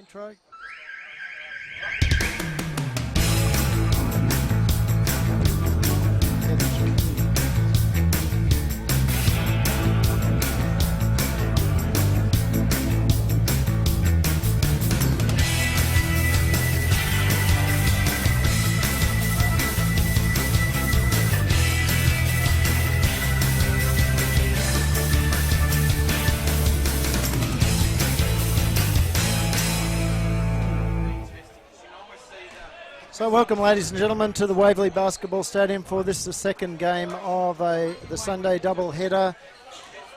intro. So welcome, ladies and gentlemen, to the Waverley Basketball Stadium for this, the second game of the Sunday double header.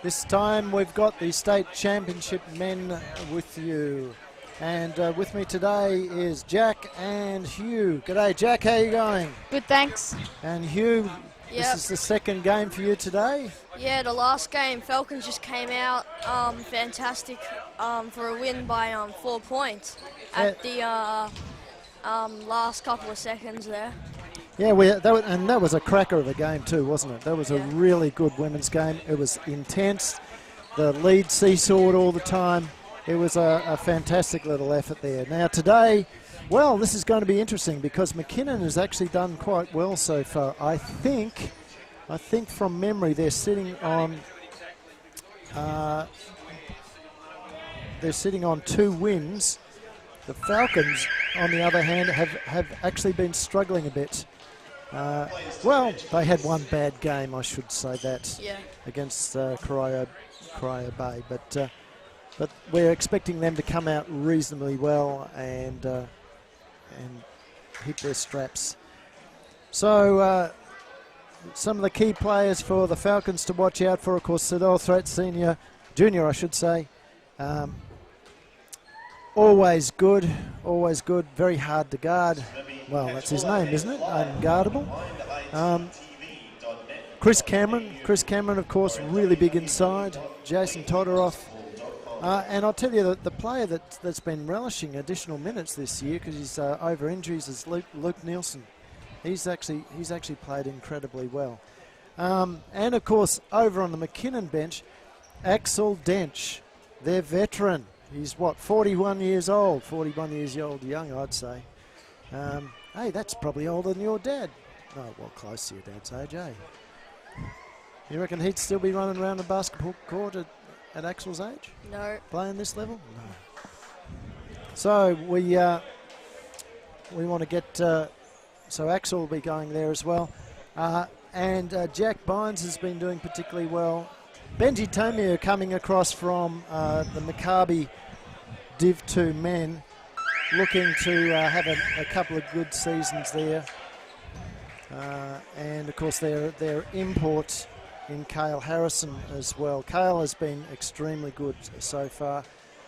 This time we've got the state championship men with you. And with me today is Jack and Hugh. G'day, Jack, how you going? Good, thanks. And Hugh, This is the second game for you today? Yeah, the last game, Falcons just came out fantastic for a win by 4 points at the last couple of seconds there. Yeah, that was a cracker of a game too, wasn't it? That was a really good women's game. It was intense. The lead seesawed all the time. It was a fantastic little effort there. Now today, well, this is going to be interesting because McKinnon has actually done quite well so far. I think from memory they're sitting on 2 wins. The Falcons, on the other hand, have actually been struggling a bit. Well, they had one bad game, I should say that, against Corio Bay, but we're expecting them to come out reasonably well and hit their straps. So some of the key players for the Falcons to watch out for, of course, Sidel Threat Junior, I should say. Always good, very hard to guard. Well, that's his name, isn't it? Unguardable. Chris Cameron, of course, really big inside. Jason Todoroff. And I'll tell you, the player that's been relishing additional minutes this year because he's over injuries is Luke Nielsen. He's actually played incredibly well. And, of course, over on the McKinnon bench, Axel Dench, their veteran. He's, 41 years old? 41 years old, young, I'd say. Hey, that's probably older than your dad. Oh, well, close to your dad's age, eh? You reckon he'd still be running around the basketball court at Axel's age? No. Playing this level? No. So we want to get... so Axel will be going there as well. And Jack Bynes has been doing particularly well. Benji Tomir coming across from the Maccabi Div 2 men, looking to have a couple of good seasons there. And of course their import in Cale Harrison as well. Cale has been extremely good so far.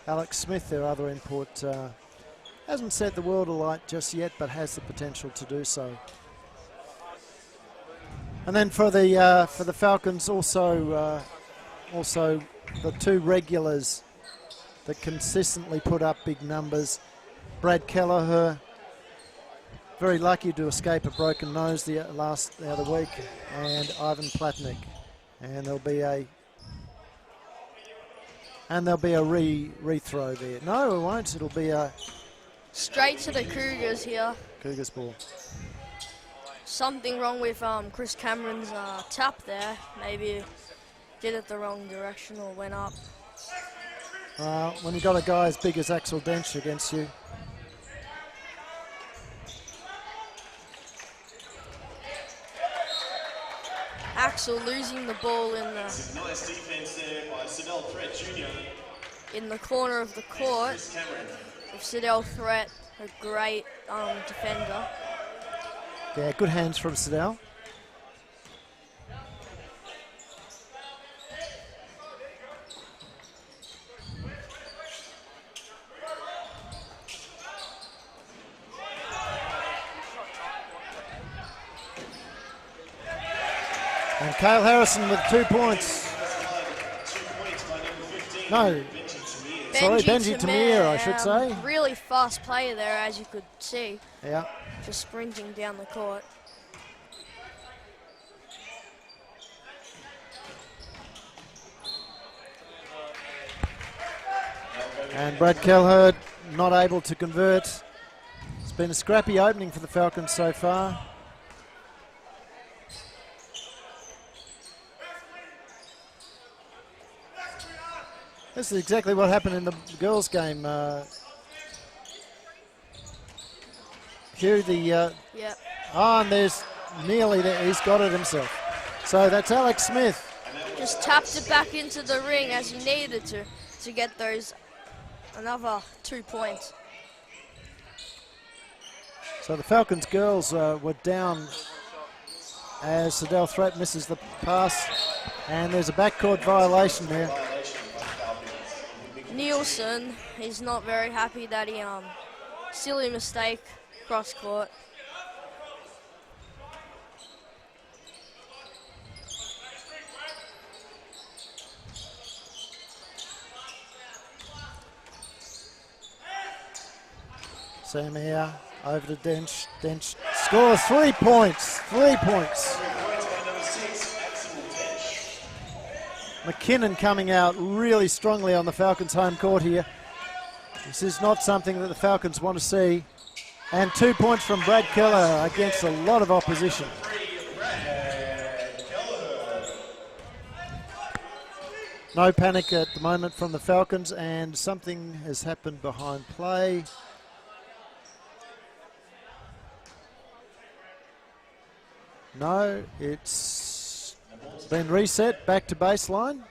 Alex Smith, their other import, hasn't set the world alight just yet, but has the potential to do so. And then for the Falcons, also the 2 regulars that consistently put up big numbers. Brad Kelleher, very lucky to escape a broken nose the other week, and Ivan Platnick. And there'll be a rethrow there. No, it won't. It'll be a straight to the Cougars here. Cougars ball. Something wrong with Chris Cameron's tap there. Maybe did it the wrong direction or went up. When you got a guy as big as Axel Dench against you. Axel losing the ball in the Nice defense there by Sidel Threat Junior. In the corner of the court. With Sidel Threat, a great defender. Yeah, good hands from Sidel. And Cale Harrison with 2 points. No, sorry, Benji Tamir, I should say. Really fast player there, as you could see. Yeah. Just sprinting down the court. And Brad Kelleher not able to convert. It's been a scrappy opening for the Falcons so far. This is exactly what happened in the girls' game. Hugh, Yep. Oh, and there's nearly there. He's got it himself. So that's Alex Smith. Just tapped it back into the ring as he needed to get those another 2 points. So the Falcons girls were down as Sadell Threat misses the pass, and there's a backcourt violation there. Nielsen, he's not very happy that he silly mistake cross court. Sam here over to Dench. Dench scores 3 points. 3 points. McKinnon coming out really strongly on the Falcons' home court here. This is not something that the Falcons want to see. And 2 points from Brad Keller against a lot of opposition. No panic at the moment from the Falcons, and something has happened behind play. No, it's been reset back to baseline.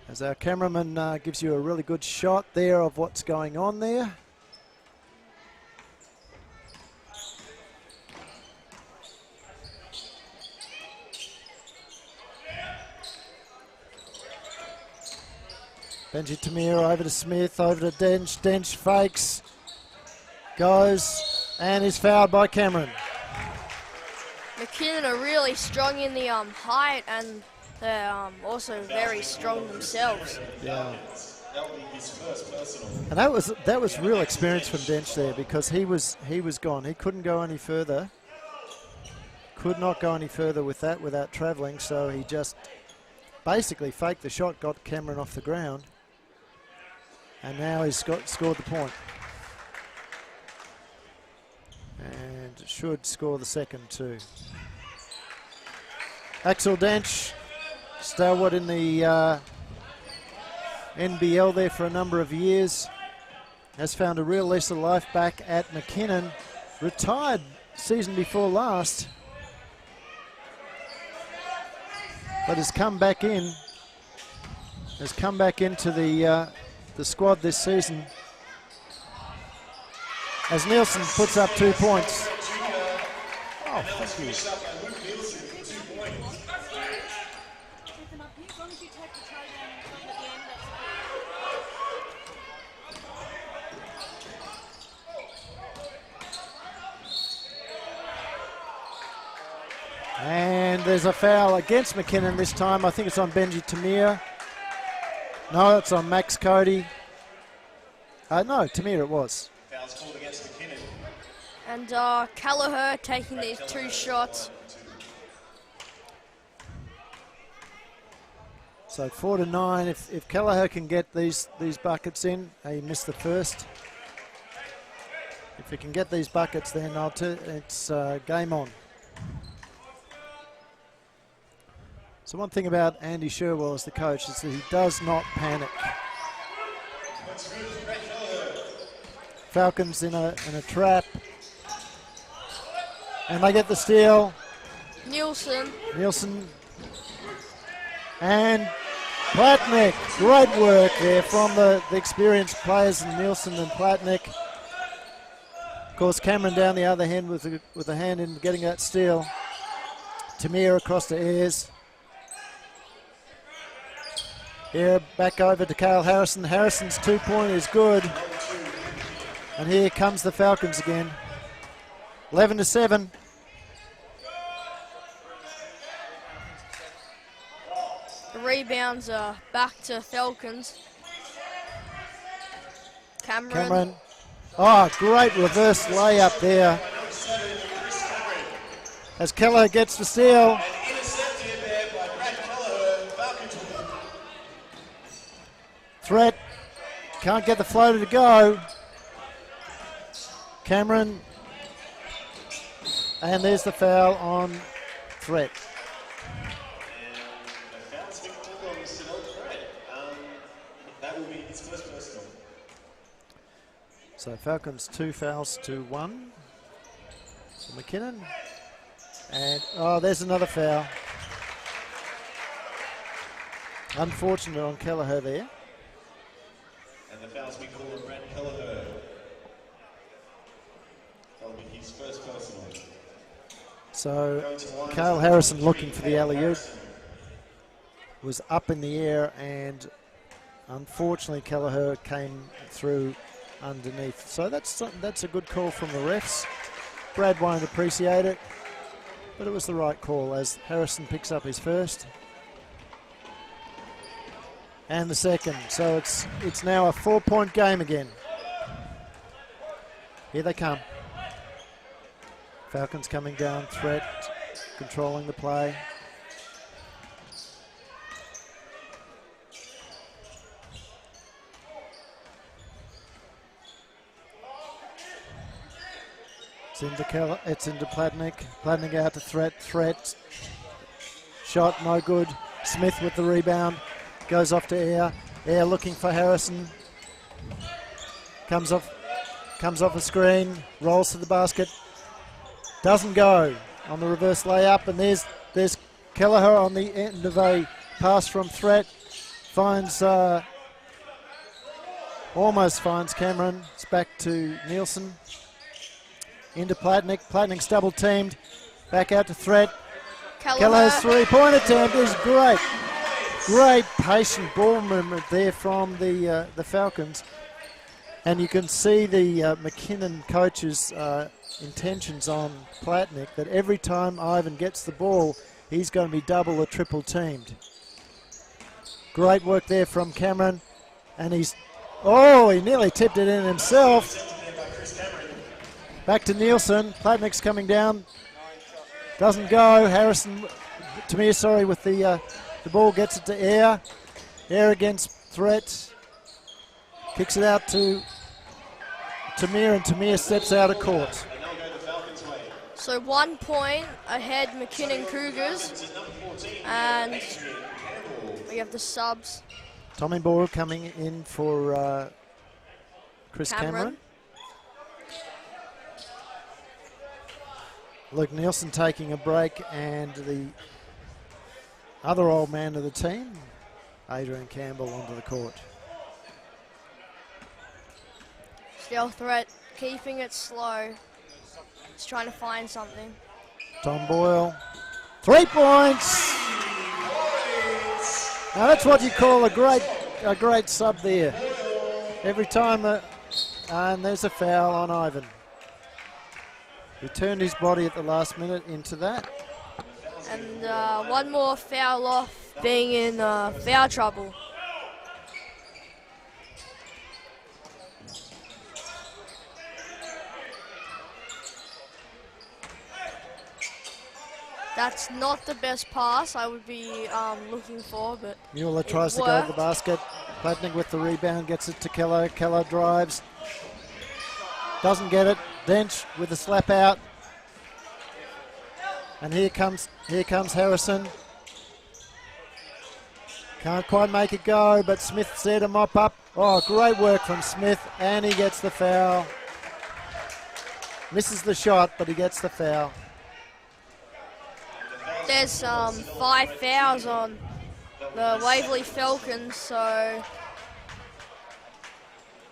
As our cameraman gives you a really good shot there of what's going on there. Benji Tamir over to Smith, over to Dench. Dench fakes, goes, and is fouled by Cameron. McKinnon are really strong in the height, and they're also very strong themselves. Yeah. And that was real experience from Dench there, because he was gone. He couldn't go any further. Could not go any further with that without travelling, so he just basically faked the shot, got Cameron off the ground, and now he's scored the point. And should score the second too. Axel Dench, stalwart in the NBL there for a number of years, has found a real lease of life back at McKinnon. Retired season before last, but has come back in. Has come back into the squad this season, as Nielsen puts up 2 points. Oh, thank you. And there's a foul against McKinnon this time. I think it's on Benji Tamir. No, it's on Max Cody. No, Tamir it was. Fouls called against McKinnon. And Kelleher taking these 2 shots. So 4-9. If Kelleher can get these buckets in, he missed the first. If he can get these buckets, then it's game on. So one thing about Andy Sherwell as the coach is that he does not panic. Falcons in a trap, and they get the steal. Nielsen and Platnick. Great work there from the experienced players in Nielsen and Platnick. Of course, Cameron down the other end with a hand in getting that steal. Tamir across to Ayres. Here back over to Cale Harrison. Harrison's 2-pointer is good. And here comes the Falcons again. 11-7. The rebounds are back to Falcons. Cameron. Oh, great reverse layup there. As Keller gets the steal. Threat can't get the floater to go. Cameron, and there's the foul on Threat. And the foul's been called on Sidel Threat. That will be his first personal. So Falcons 2 fouls to 1 for McKinnon. And, there's another foul. Unfortunate on Kelleher there. And the foul's been called on Brent Kelleher. That'll be his first personal. So Cale Harrison looking for the alley-oop. Was up in the air, and unfortunately Kelleher came through underneath. So that's a good call from the refs. Brad won't appreciate it, but it was the right call as Harrison picks up his first and the second. So it's now a 4-point game again. Here they come. Falcons coming down, Threat controlling the play. It's into Platnick. Platnick out to Threat. Threat. Shot, no good. Smith with the rebound. Goes off to Air. Air looking for Harrison. Comes off a screen. Rolls to the basket. Doesn't go on the reverse layup. And there's Kelleher on the end of a pass from Threat. Almost finds Cameron. It's back to Nielsen. Into Platnick. Platnick's double teamed. Back out to Threat. Kelleher's 3-point attempt is great. Great patient ball movement there from the Falcons. And you can see the McKinnon coach's intentions on Platnick that every time Ivan gets the ball, he's going to be double or triple teamed. Great work there from Cameron. And he nearly tipped it in himself. Back to Nielsen. Platnick's coming down. Doesn't go. Harrison, Tamir, with the ball, gets it to Air. Air against Threat. Kicks it out to Tamir, and Tamir steps out of court. So 1 point ahead, McKinnon Cougars. And we have the subs. Tommy Boyle coming in for Chris Cameron. Luke Nielsen taking a break, and the other old man of the team, Adrian Campbell, onto the court. Still Threat, keeping it slow. He's trying to find something. Tom Boyle, 3 points. Now that's what you call a great sub there. Every time, and there's a foul on Ivan. He turned his body at the last minute into that. And one more foul off being in foul trouble. That's not the best pass I would be looking for, but Mueller tries to go to the basket. Platnick with the rebound, gets it to Keller. Keller drives. Doesn't get it. Dench with a slap out. And here comes Harrison. Can't quite make it go, but Smith there to mop up. Oh, great work from Smith, and he gets the foul. Misses the shot, but he gets the foul. There's 5 fouls on the Waverley Falcons, so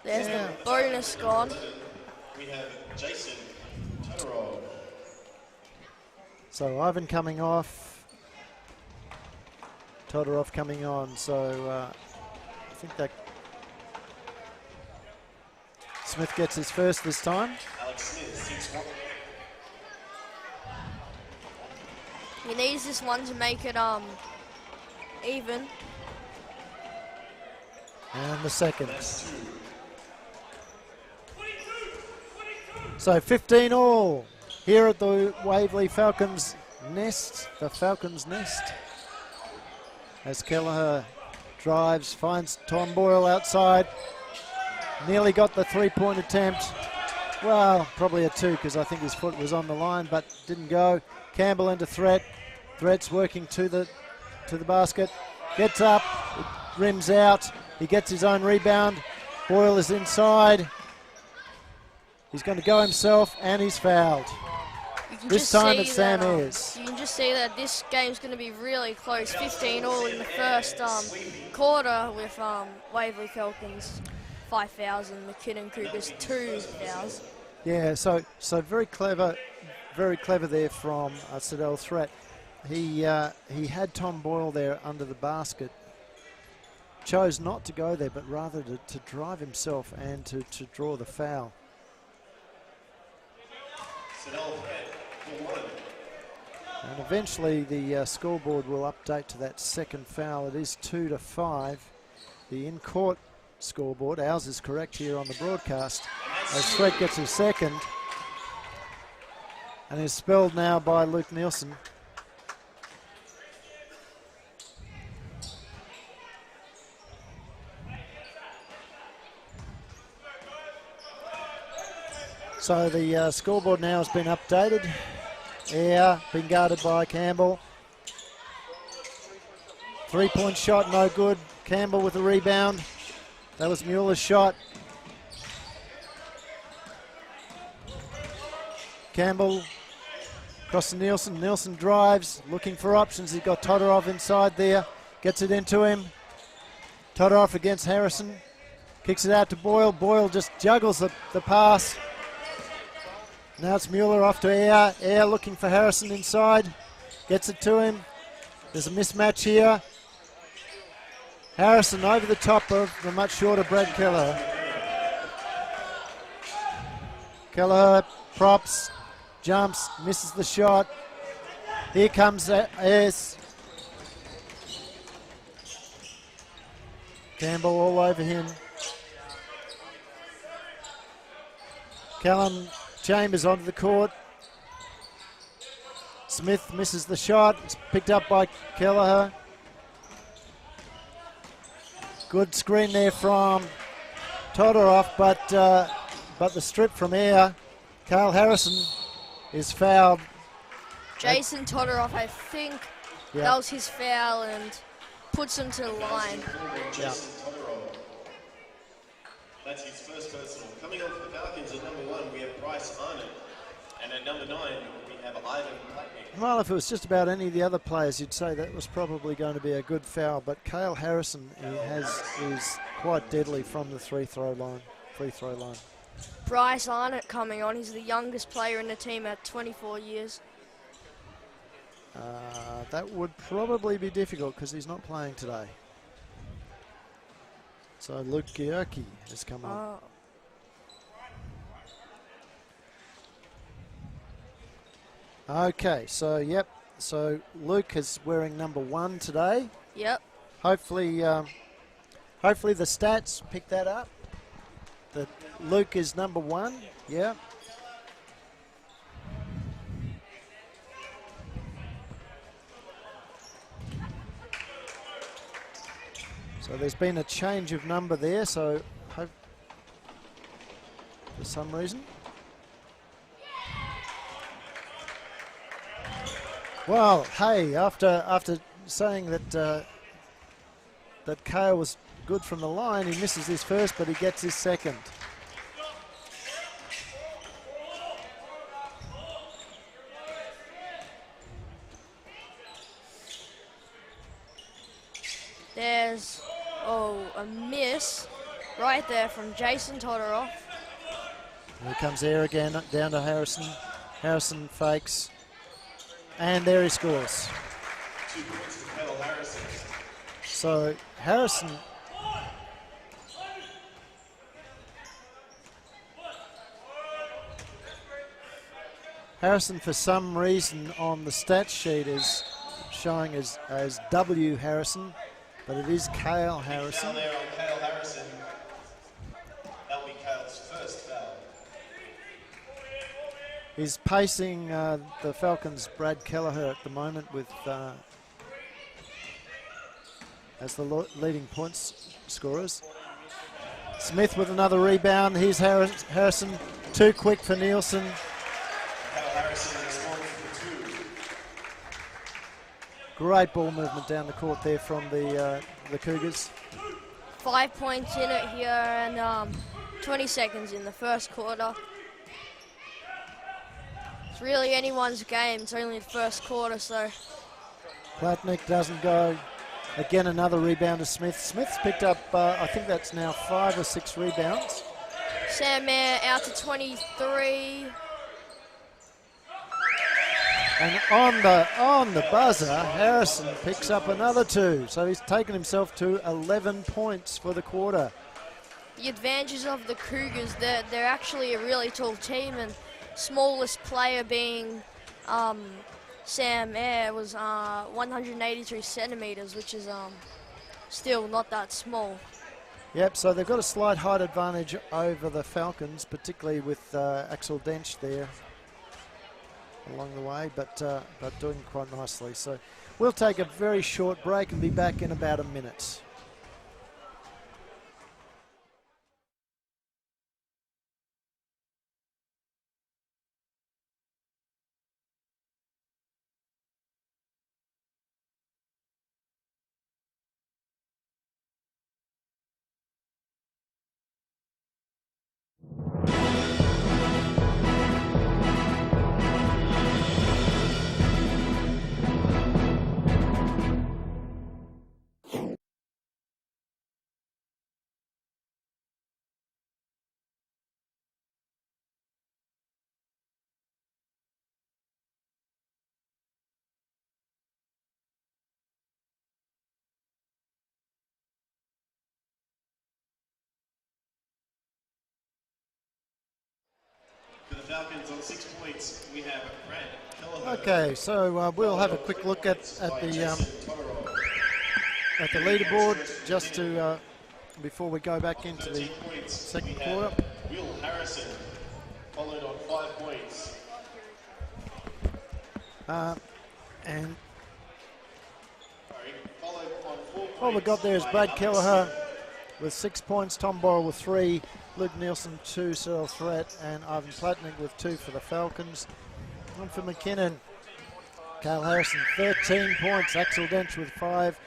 there's the bonus gone. We have Jason Todorov. So Ivan coming off, Todorov coming on. So I think that Smith gets his first this time. Alex Smith, 6-1. He needs this one to make it even. And the second. So 15 all here at the Waverley Falcons nest, the Falcons nest, as Kelleher drives, finds Tom Boyle outside. Nearly got the three-point attempt. Well, probably a two because I think his foot was on the line, but didn't go. Campbell into Threat. Threat's working to the basket. Gets up, it rims out. He gets his own rebound. Boyle is inside. He's going to go himself, and he's fouled. This time it's Sam Ayres. You can just see that this game's going to be really close. 15 all in the first quarter with Waverley Falcons 5 fouls and McKinnon Cougars 2 fouls. Yeah, so very clever there from Siddell Threat. He had Tom Boyle there under the basket. Chose not to go there, but rather to drive himself and to draw the foul. And eventually the scoreboard will update to that second foul. It is 2-5. The in-court scoreboard, ours is correct here on the broadcast, as Threat gets his second and is spelled now by Luke Nielsen. So the scoreboard now has been updated. Air being guarded by Campbell. Three-point shot, no good. Campbell with the rebound. That was Mueller's shot. Campbell across to Nielsen. Nielsen drives, looking for options. He's got Todorov inside there. Gets it into him. Todorov against Harrison. Kicks it out to Boyle. Boyle just juggles the pass. Now it's Mueller off to Air. Air looking for Harrison inside. Gets it to him. There's a mismatch here. Harrison over the top of the much shorter Brad Kelleher. Kelleher props, jumps, misses the shot. Here comes Ayres. Campbell all over him. Callum Chambers onto the court. Smith misses the shot. It's picked up by Kelleher. Good screen there from Todorov, but the strip from Air. Carl Harrison is fouled. Jason Todorov, I think that was his foul and puts him to the line. Yeah. That's his first personal. Coming on for the Falcons at number 1, we have Bryce Arnott. And at number 9, we have Ivan Platnick. Well, if it was just about any of the other players, you'd say that was probably going to be a good foul. But Cale Harrison is quite deadly from the free throw line. Bryce Arnott coming on. He's the youngest player in the team at 24 years. That would probably be difficult because he's not playing today. So Luke Gierke has come on. Okay, so so Luke is wearing number 1 today. Yep. Hopefully the stats pick that up. That Luke is number 1. Yeah. So there's been a change of number there, so for some reason. Well, hey, after saying that that Kale was good from the line, he misses his first, but he gets his second. There's a miss right there from Jason Todorov. Here comes Air again, down to Harrison. Harrison fakes. And there he scores. 2 points to Kyle Harrison. So Harrison for some reason on the stat sheet is showing as W Harrison, but it is Cale Harrison. Foul there on Kyle Harrison. That'll be Kyle's first foul. He's pacing the Falcons' Brad Kelleher at the moment with as the leading points scorers. Smith with another rebound. Here's Harrison. Too quick for Nielsen. Great ball movement down the court there from the Cougars. 5 points in it here and 20 seconds in the first quarter. It's really anyone's game. It's only the first quarter, so. Platnick doesn't go. Again, another rebound to Smith. Smith's picked up, I think that's now 5 or 6 rebounds. Sam Mayer out to 23. And on the buzzer, Harrison picks up another 2. So he's taken himself to 11 points for the quarter. The advantages of the Cougars, they're actually a really tall team, and smallest player being Sam Mayer was 183 centimetres, which is still not that small. Yep, so they've got a slight height advantage over the Falcons, particularly with Axel Dench there along the way, but doing quite nicely. So we'll take a very short break and be back in about a minute. For the Falcons on 6 points, we have Brad Kelleher. Okay, so we'll have a quick look at the leaderboard just to before we go back into the second quarter. Will Harrison followed on 5 points. And Followed on 4 points. what we've got there is Brad Kelleher with 6 points, Tom Boyle with 3, Luke Nielsen 2, Cyril Threat, and Ivan Platnick with 2 for the Falcons. On for McKinnon, Cale Harrison 13 points, Axel Dench with 5,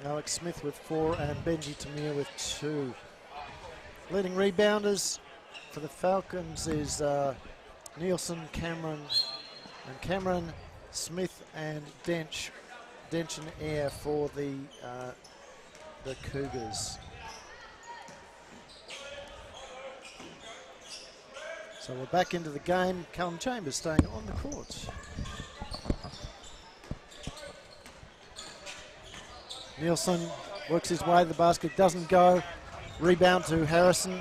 Alex Smith with 4, and Benji Tamir with 2. Leading rebounders for the Falcons is Nielsen, Cameron, Smith, and Dench and Air for the Cougars. So we're back into the game. Callum Chambers staying on the court. Nielsen works his way to the basket, doesn't go. Rebound to Harrison.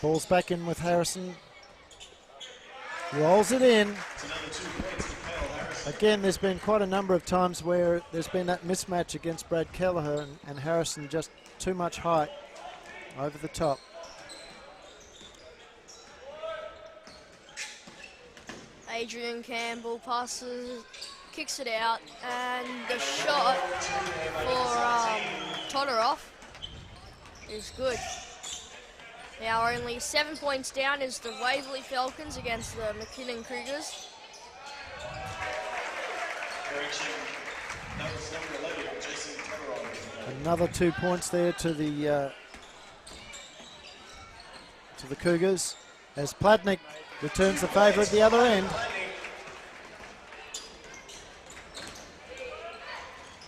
Ball's back in with Harrison. Rolls it in. Again, there's been quite a number of times where there's been that mismatch against Brad Kelleher and Harrison, just too much height over the top. Adrian Campbell passes, kicks it out, and the shot for Todorov is good. Now only 7 points down is the Waverley Falcons against the McKinnon Cougars. Another 2 points there to the Cougars as Platnick returns the favour at the other end.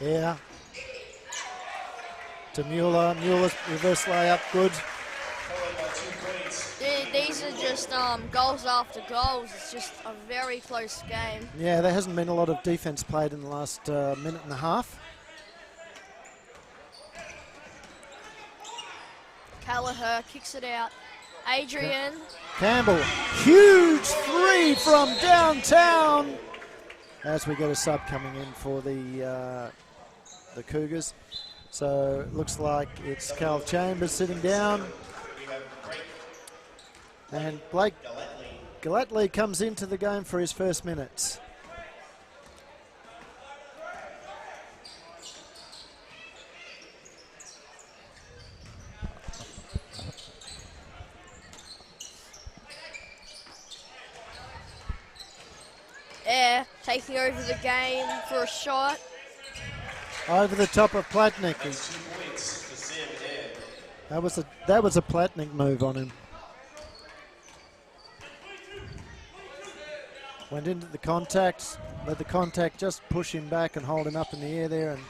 Yeah. To Mueller. Mueller's reverse layup, good. These are just goals after goals. It's just a very close game. Yeah, there hasn't been a lot of defence played in the last minute and a half. Kelleher kicks it out. Adrian. Campbell, huge 3 from downtown. As we get a sub coming in for the Cougars. So it looks like it's Carl Chambers sitting down. And Blake Gallatley comes into the game for his first minutes. Air taking over the game for a shot. Over the top of Platnick. That's 2 points for Sam Air. That was a Platnick move on him. Went into the contact, let the contact just push him back and hold him up in the air there. And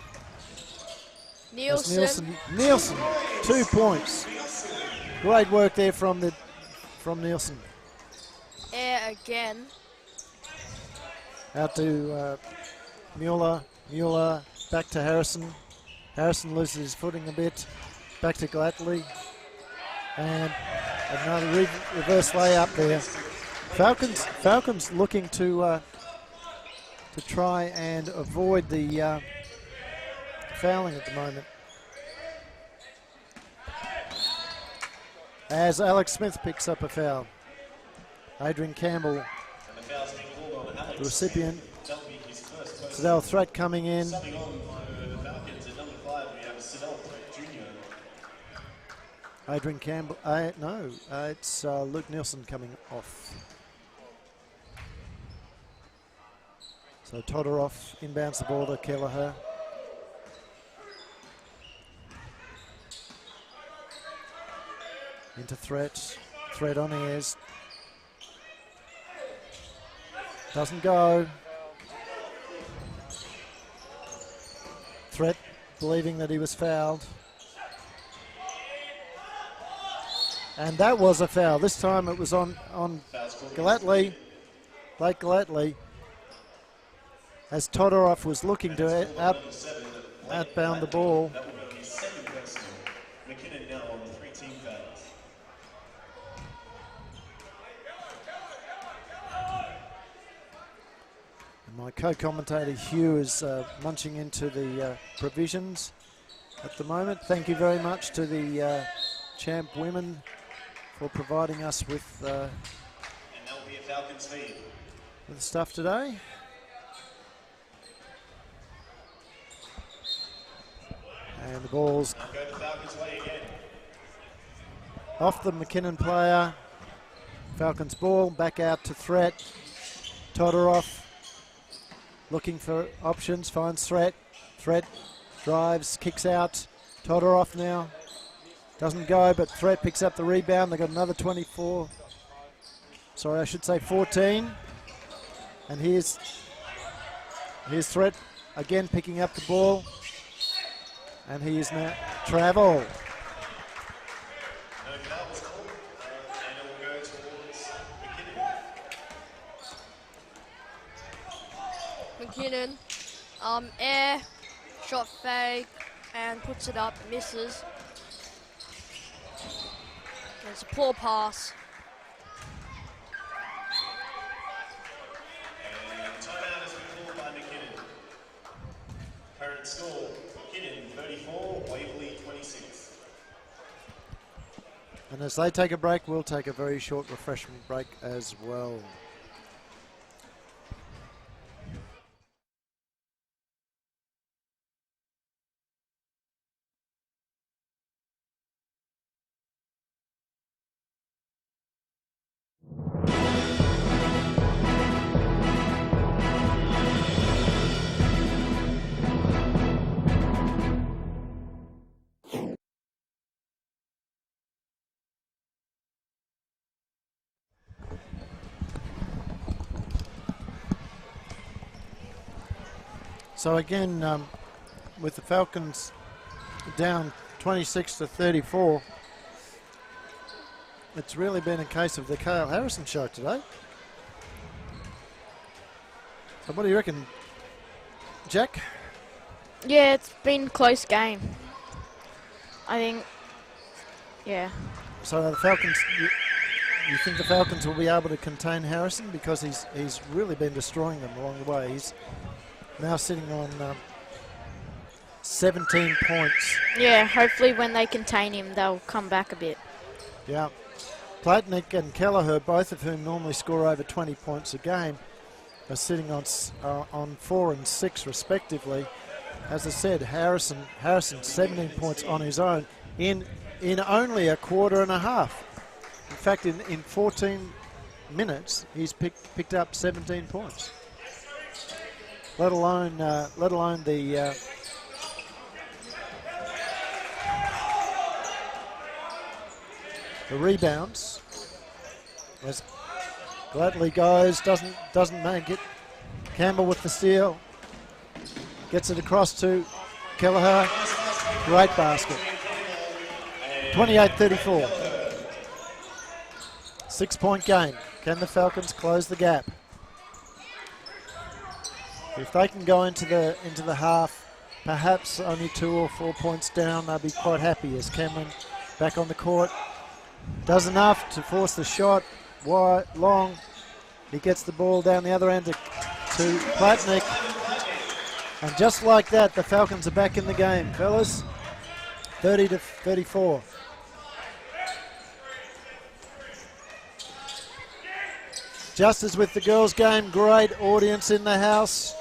Nielsen. Nielsen, 2 points. Great work there from Nielsen. Air again. Out to Mueller. Mueller back to Harrison. Harrison loses his footing a bit. Back to Gallatley. And another reverse layup there. Falcons looking to try and avoid the fouling at the moment. As Alex Smith picks up a foul. Adrian Campbell, And the foul's being called on Alex. the recipient. That'll be his first post. Sadell Threat coming in. Subbing on for the Falcons at number 5, we have Sadell Jr. Adrian Campbell, it's Luke Nielsen coming off. So Todorov inbounds the ball to Kelleher. Into Threat. Threat on airs. Doesn't go. Threat believing that he was fouled. And that was a foul. This time it was on Gallatley, Blake Gallatley, as Todorov was looking to outbound the ball. That will be his second personal. McKinnon now on 3 team fouls. And my co-commentator Hugh is munching into the provisions at the moment. Thank you very much to the Champ Women for providing us with And that will be a Falcons feed. with stuff today. And the ball's Now go the Falcons way again. off the McKinnon player. Falcons ball, back out to Threat. Todorov looking for options, finds Threat. Threat drives, kicks out. Todorov now. Doesn't go, but Threat picks up the rebound. They've got another 24. Sorry, I should say 14. And here's Threat again picking up the ball. And he is now travel. No foul was called, and it will go towards McKinnon. McKinnon. Air. Shot fake. And puts it up. Misses. It's a poor pass. And timeout has been called by McKinnon. Current score, McKinnon 34, Waverley 26. And as they take a break, we'll take a very short refreshment break as well. So again, with the Falcons down 26-34, it's really been a case of the Cale Harrison show today. So what do you reckon, Jack? Yeah, it's been a close game. I think, yeah. So the Falcons, you think the Falcons will be able to contain Harrison, because he's really been destroying them along the way. He's now sitting on 17 points. Yeah, hopefully when they contain him, they'll come back a bit. Yeah. Platnick and Kelleher, both of whom normally score over 20 points a game, are sitting on 4 and 6 respectively. As I said, Harrison 17 points on his own in only a quarter and a half. In fact, in 14 minutes, he's picked up 17 points. Let alone the rebounds. As Gladley goes, doesn't make it. Campbell with the steal. Gets it across to Kelleher. Great basket. 28-34. 6-point game. Can the Falcons close the gap? If they can go into the half, perhaps only 2 or 4 points down, they'll be quite happy as Cameron back on the court. Does enough to force the shot. Wide, long. He gets the ball down the other end to Platnick. And just like that, the Falcons are back in the game, fellas. 30-34. Just as with the girls' game, great audience in the house.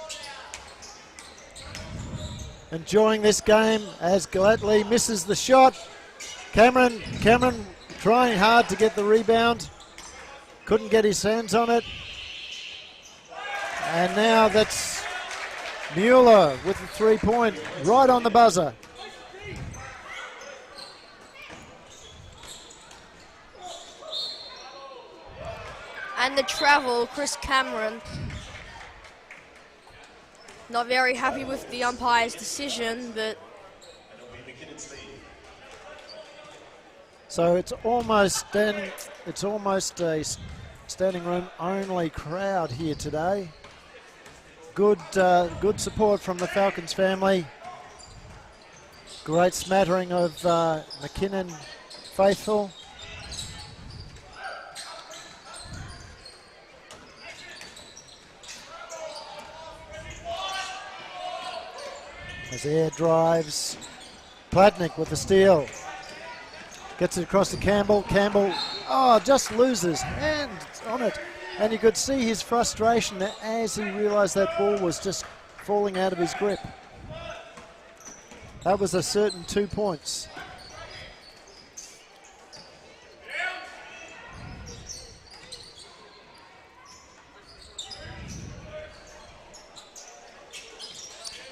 Enjoying this game as Gladley misses the shot. Cameron trying hard to get the rebound. Couldn't get his hands on it. And now that's Mueller with the 3-point right on the buzzer. And the travel, Chris Cameron. Not very happy with the umpire's decision, but... So it's almost a standing room only crowd here today. Good support from the Falcons family. Great smattering of McKinnon faithful. As air drives, Platnick with the steal. Gets it across to Campbell. Campbell, just loses hand on it. And you could see his frustration as he realised that ball was just falling out of his grip. That was a certain 2 points.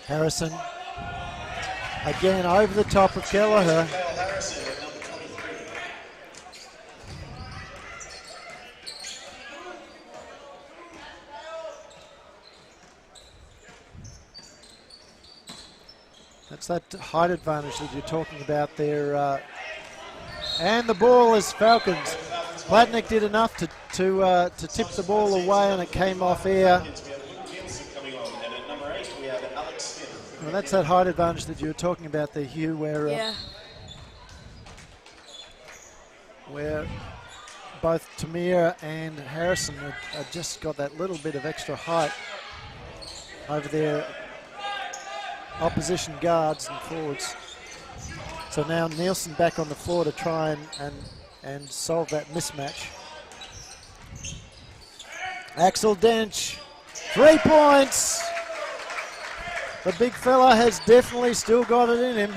Harrison, again over the top of Kelleher. That's that height advantage that you're talking about there. And the ball is Falcons. Platnick did enough to tip the ball away and it came off air. Well, that's that height advantage that you were talking about there, Hugh, where both Tamir and Harrison have just got that little bit of extra height over their opposition guards and forwards. So now Nielsen back on the floor to try and solve that mismatch. Axel Dench, 3 points. The big fella has definitely still got it in him.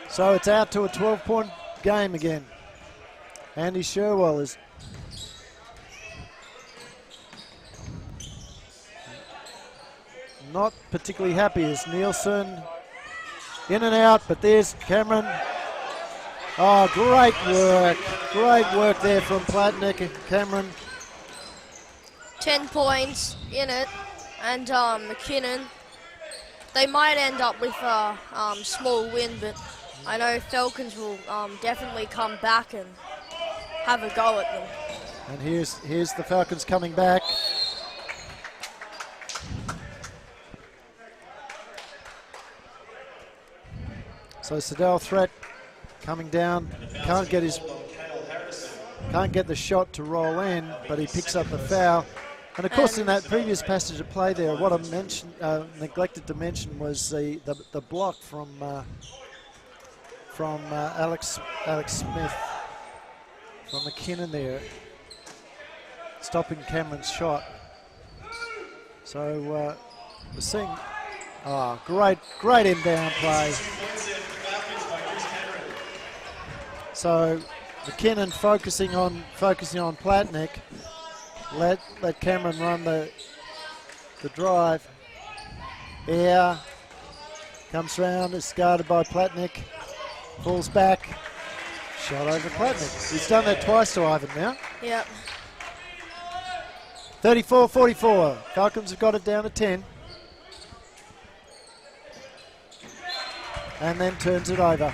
So it's out to a 12-point game again. Andy Sherwell is not particularly happy as Nielsen in and out, but there's Cameron. Oh, great work there from Platnick and Cameron. 10 points in it, and McKinnon. They might end up with a small win, but I know Falcons will definitely come back and have a go at them. And here's the Falcons coming back. So Sedell Threat coming down, can't get the shot to roll in, but he picks up the foul. And of course, in that previous passage of play there, what I neglected to mention was the block from from Alex Smith from McKinnon there, stopping Cameron's shot. So we're seeing great inbound play. So McKinnon focusing on Platnick. Let Cameron run the drive. Air comes round, is guarded by Platnick. Falls back. Shot over Platnick. He's done that twice to Ivan now. Yep. 34-44. Falcons have got it down to 10. And then turns it over.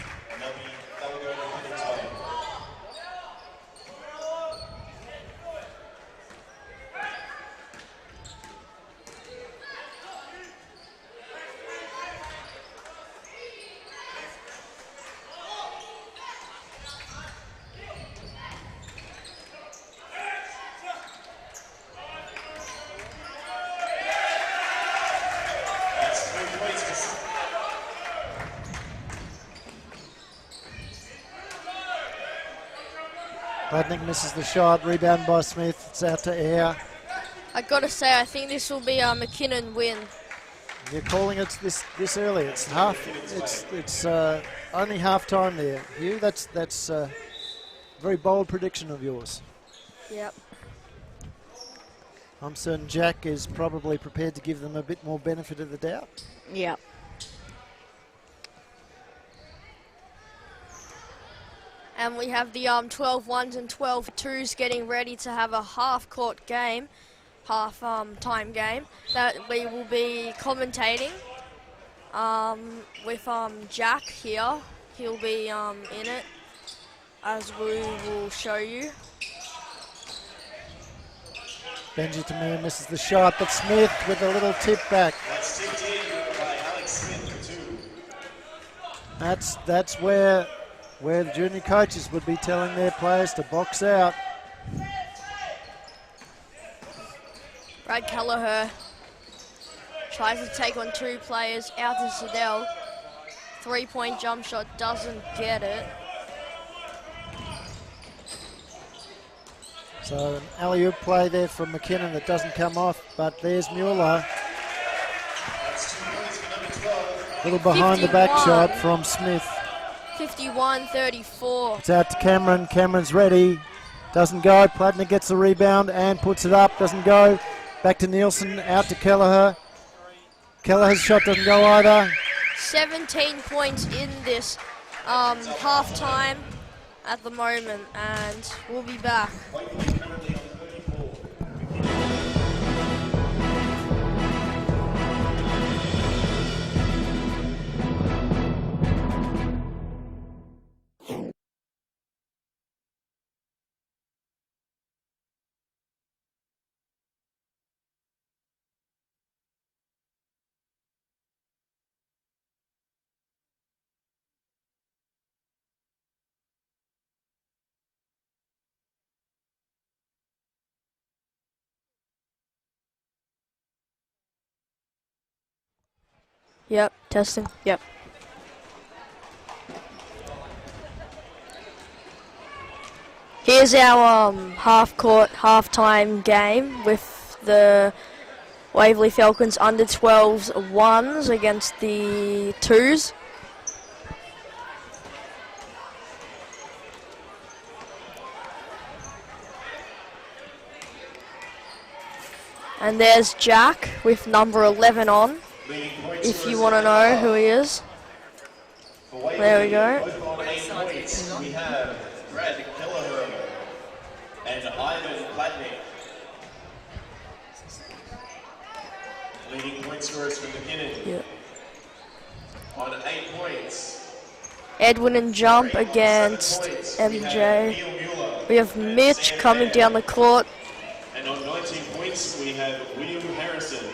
Platnick misses the shot, rebound by Smith, it's out to Air. I gotta say, I think this will be a McKinnon win. You're calling it this early. It's only half time there. Hugh, that's a very bold prediction of yours. Yep. I'm certain Jack is probably prepared to give them a bit more benefit of the doubt. Yep. And we have the 12 ones and 12 twos getting ready to have a half-court game, time game that we will be commentating with Jack here. He'll be in it, as we will show you. Benji Tamir misses the shot, but Smith with a little tip back. That's tipped in by Alex Smith for 2. That's where the junior coaches would be telling their players to box out. Brad Kelleher tries to take on 2 players out to Siddell. 3-point jump shot, doesn't get it. So an alley-oop play there from McKinnon that doesn't come off, but there's Mueller. That's 2 points for number 12. Little behind the back 51. shot from Smith. 51-34. It's out to Cameron. Cameron's ready. Doesn't go. Platnick gets the rebound and puts it up. Doesn't go. Back to Nielsen. Out to Kelleher. Kelleher's shot doesn't go either. 17 points in this half-time at the moment, and we'll be back. Yep, testing. Yep. Here's our half-court, half-time game with the Waverley Falcons under 12s ones against the twos. And there's Jack with number 11 on, if you want to know who he is. There we go. Both on 8 points, we have Brad Kelleher and Ivan Platnick. Leading point scorers for McKinnon. Yep. On 8 points. Edwin and Jump against MJ. We have Mitch coming down the court. And on 19 points, we have William Harrison.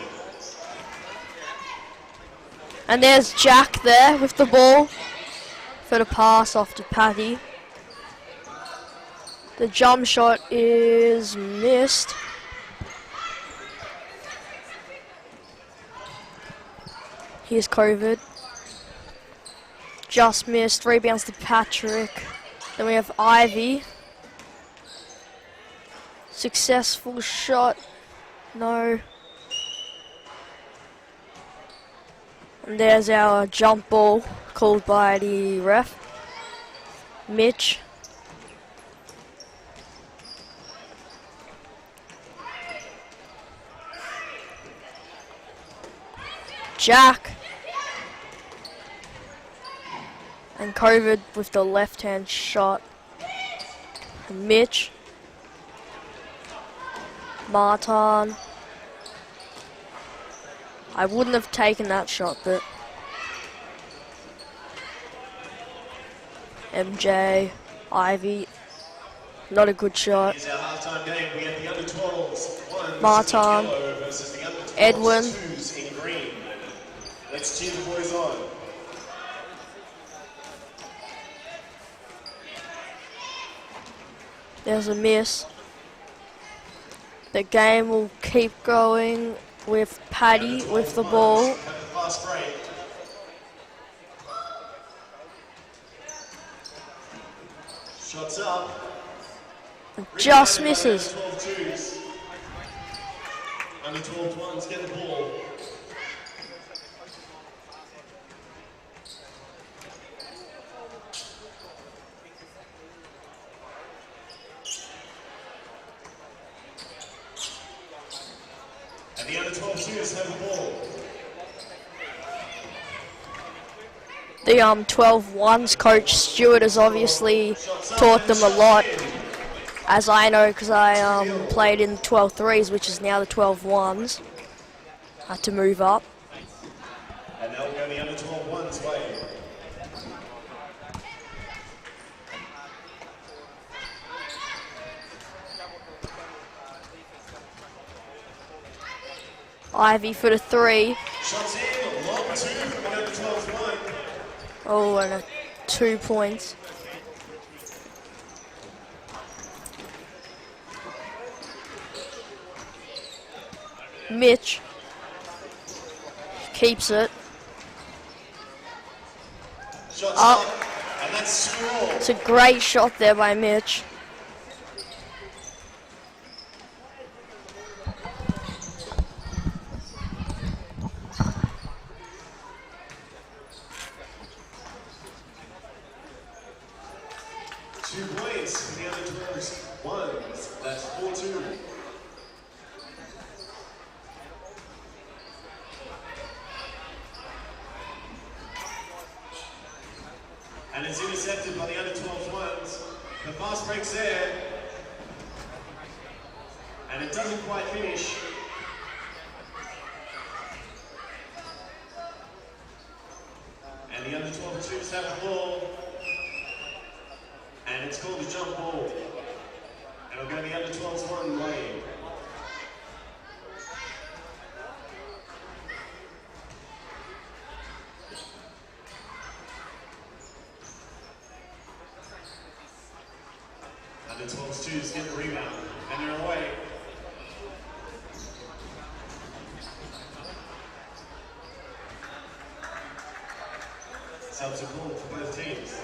And there's Jack there with the ball for the pass off to Patty. The jump shot is missed. Here's COVID. Just missed. Rebounds to Patrick. Then we have Ivy. Successful shot. No. And there's our jump ball called by the ref. Mitch. Jack. And COVID with the left-hand shot. And Mitch. Martin. I wouldn't have taken that shot, but MJ, Ivy, not a good shot. Here's our halftime game. We have the under 12s, ones Martin, in yellow versus the under 12s, Edwin. twos in green. Let's cheer the boys on. There's a miss. The game will keep going with Paddy with the ball. Fast break. Shots up. Just misses. Under 12 twos. Under 12 ones get the ball. And the under 12 twos have the ball. The 12 ones coach Stewart has obviously taught them a lot, as I know because I played in 12 threes, which is now the 12 ones. Had to move up. And they'll go the under 12 ones way. Ivy for the three. Shots in, long two from the under 12 one. Oh, and a 2 points. Mitch keeps it. Shots Up. up, and that's score. It's a great shot there by Mitch. For the under 12s, ones. That's 4-2. And it's intercepted by the under 12s ones. The fast break's there. And it doesn't quite finish. And the under 12 twos have the ball. And it's called a jump ball. And it'll go the under 12s one way. Under 12s twos get the rebound. And they're away. Subs are called for both teams.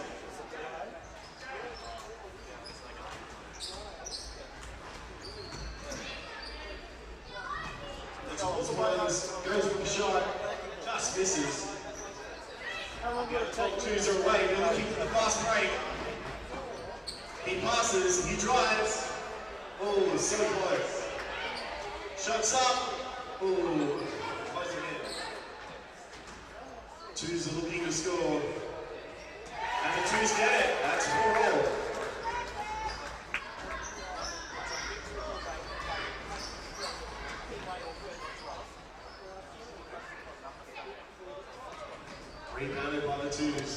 Goes for the shot, just misses. The top twos are away, they're looking for the fast break. He passes, he drives. Oh, so close. Shots up. Oh, close again. Twos are looking to score. And the twos get it. That's 4-all. Rebounded by the twos.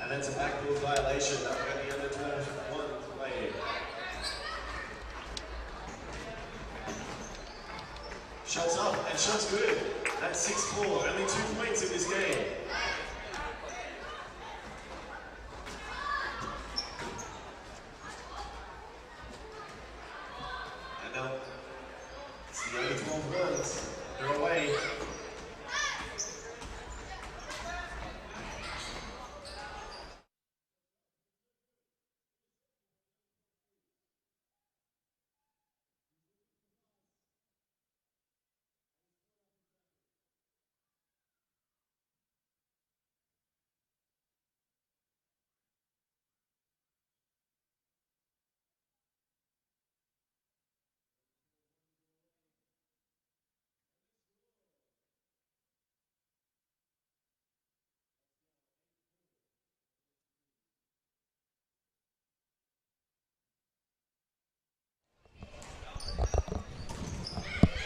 And that's a backboard violation. That'll go the under 12 one way. Shots up and shots good. That's 6-4. Only 2 points in this game. ones. They're away.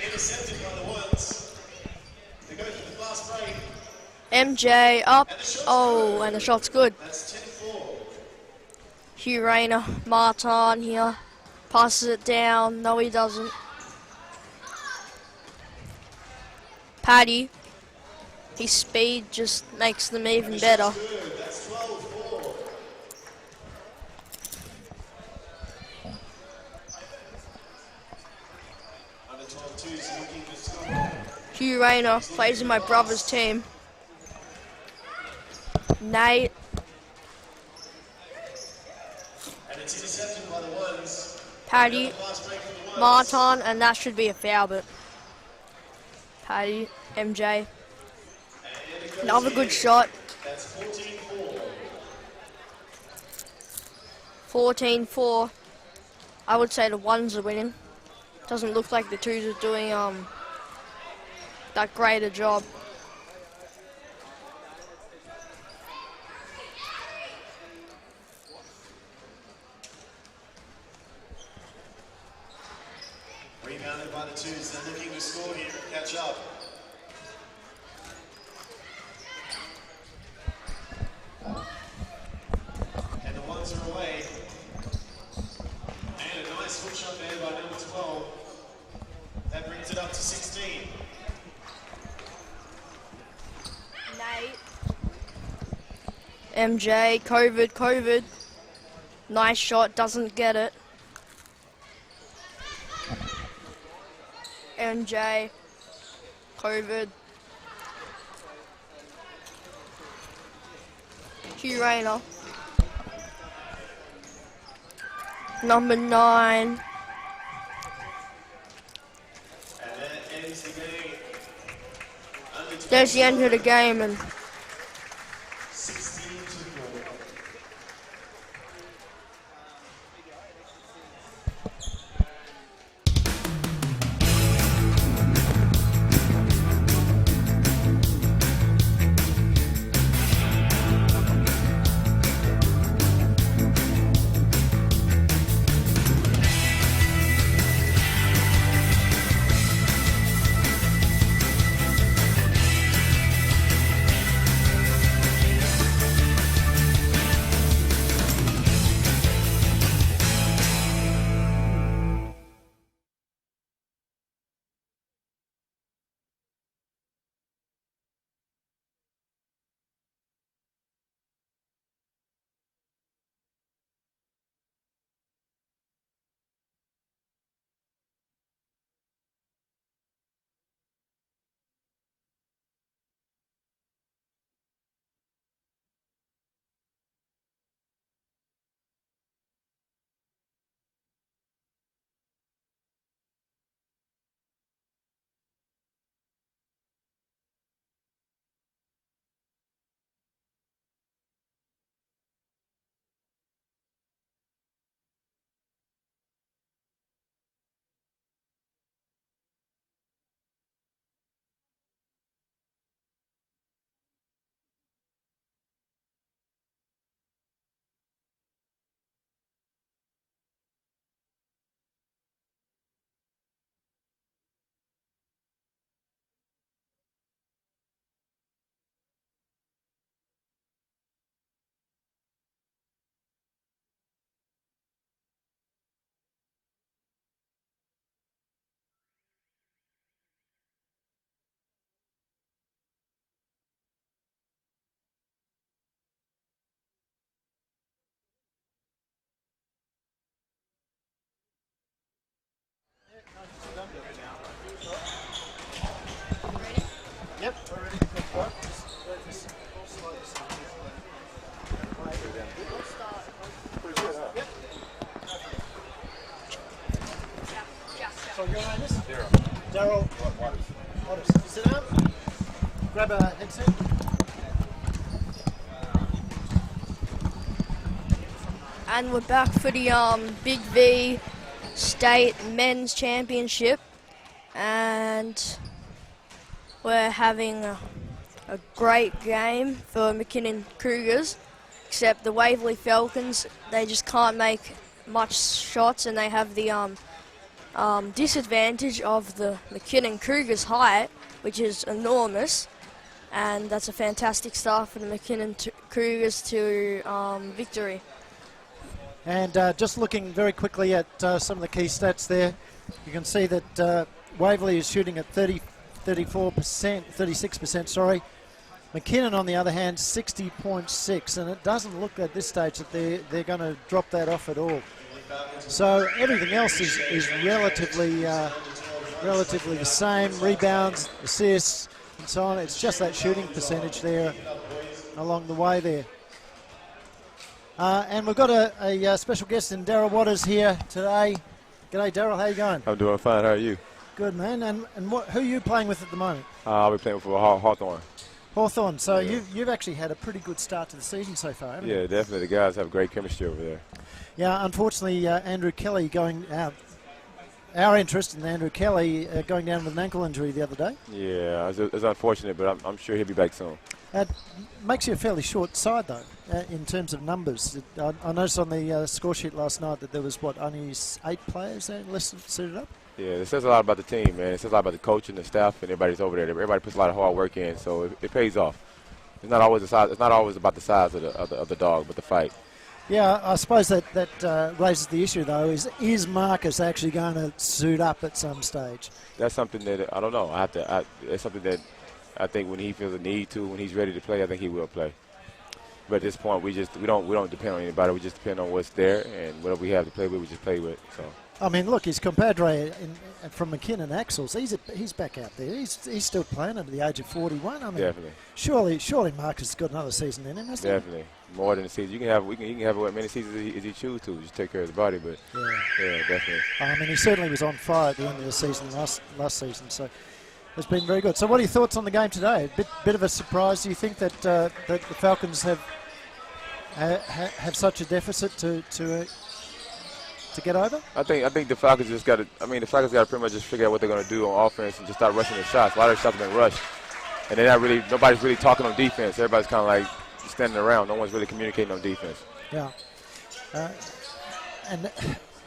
Intercepted by the ones. They go for the fast break. MJ up. Oh, and the shot's good. That's 10-4. Hugh Rayner, Martin here. Passes it down. No, he doesn't. Paddy. His speed just makes them even better. Good. That's 12-4. Under 12-2's looking to score. Hugh Rayner plays in my brother's team. Nate. And it's intercepted by the ones. Paddy. Fast break for the ones. Martin, and that should be a foul, but Paddy, MJ. And it goes Another in. good shot. That's 14-4. 14-4. I would say the ones are winning. Doesn't look like the twos are doing that great a job. Rebounded by the twos. They're looking to score here and catch up. And the ones are away. And a nice hook shot there by number 12. That brings it up to 16. Nate. MJ, COVID. Nice shot, doesn't get it. MJ, COVID. Hugh Rayner. Number 9. And that ends the game. Under 12, There's the end of the game, and 16-4. Daryl. Sit down. Grab a headset. And we're back for the BigV State Men's Championship, and we're having a great game for McKinnon Cougars, except the Waverley Falcons, they just can't make much shots, and they have the disadvantage of the McKinnon Cougars' height, which is enormous, and that's a fantastic start for the McKinnon Cougars to victory. And just looking very quickly at some of the key stats there, you can see that Waverley is shooting at 36%, sorry. McKinnon, on the other hand, 60.6, and it doesn't look at this stage that they're going to drop that off at all. So everything else is relatively the same. Rebounds, assists, and so on. It's just that shooting percentage there along the way there. And we've got a special guest in Daryl Waters here today. G'day, Daryl. How you going? I'm doing fine. How are you? Good, man. And who are you playing with at the moment? I'll be playing for Hawthorne. Hawthorne. So Yeah. you've actually had a pretty good start to the season so far, haven't you? Yeah, definitely. The guys have great chemistry over there. Yeah, unfortunately, Andrew Kelly going out. Our interest in Andrew Kelly going down with an ankle injury the other day. Yeah, it's unfortunate, but I'm sure he'll be back soon. Makes you a fairly short side, though, in terms of numbers. I noticed on the score sheet last night that there was, only 8 players there listed, suited up? Yeah, it says a lot about the team, man. It says a lot about the coach and the staff and everybody's over there. Everybody puts a lot of hard work in, so it pays off. It's not always the size. It's not always about the size of the dog, but the fight. Yeah, I suppose that raises the issue, though, is Marcus actually going to suit up at some stage? That's something that I don't know. It's something that I think when he feels a need to, when he's ready to play, I think he will play. But at this point, we don't depend on anybody. We just depend on what's there, and whatever we have to play with, we just play with. So. I mean, look, his compadre from McKinnon, Axels, he's back out there. He's still playing at the age of 41. I mean, Definitely. Surely Marcus has got another season in him, hasn't he? Definitely. More than a season. You can have as many seasons as he choose to. Just take care of his body, but yeah, definitely. I mean, he certainly was on fire at the end of the season last season, so it's been very good. So what are your thoughts on the game today? A bit of a surprise. Do you think that the Falcons have such a deficit to get over? I think the Falcons just got to. I mean, the Falcons got to pretty much just figure out what they're going to do on offense and just start rushing their shots. A lot of their shots have been rushed, and nobody's really talking on defense. Everybody's kind of like standing around. No one's really communicating on defense. Yeah. And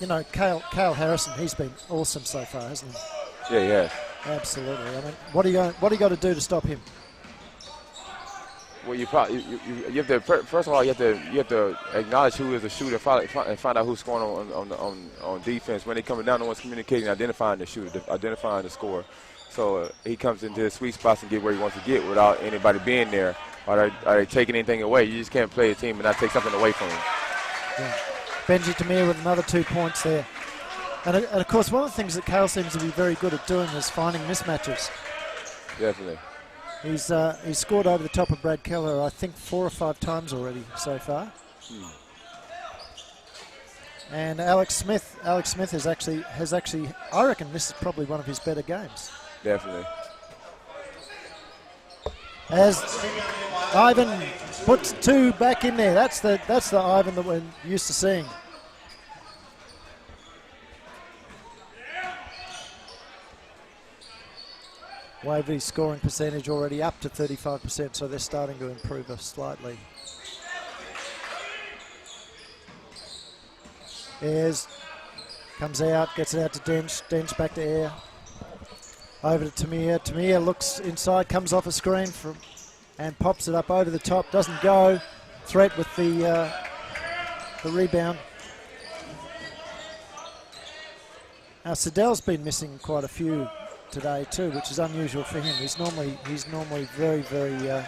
you know, Cale Harrison, he's been awesome so far, hasn't he? Yeah, he has. Absolutely. I mean, what do you got to do to stop him? Well, you have to first of all you have to acknowledge who is the shooter and find out who's scoring on defense. When they're coming down, no one's communicating, identifying the shooter, identifying the scorer. So he comes into his sweet spots and get where he wants to get without anybody being there. Are they taking anything away? You just can't play a team and not take something away from him. Yeah. Benji Tamir with another 2 points there. And of course, one of the things that Cale seems to be very good at doing is finding mismatches. Definitely. He's scored over the top of Brad Keller, I think 4 or 5 times already so far. And Alex Smith has actually, I reckon this is probably one of his better games. Definitely. As Ivan puts 2 back in there, that's the Ivan that we're used to seeing. Waverley's scoring percentage already up to 35%, so they're starting to improve slightly. Ayres comes out, gets it out to Dench. Dench back to Air. Over to Tamir. Tamir looks inside, comes off a screen and pops it up over the top. Doesn't go. Threat with the rebound. Now Siddell's been missing quite a few today too, which is unusual for him. He's normally very, very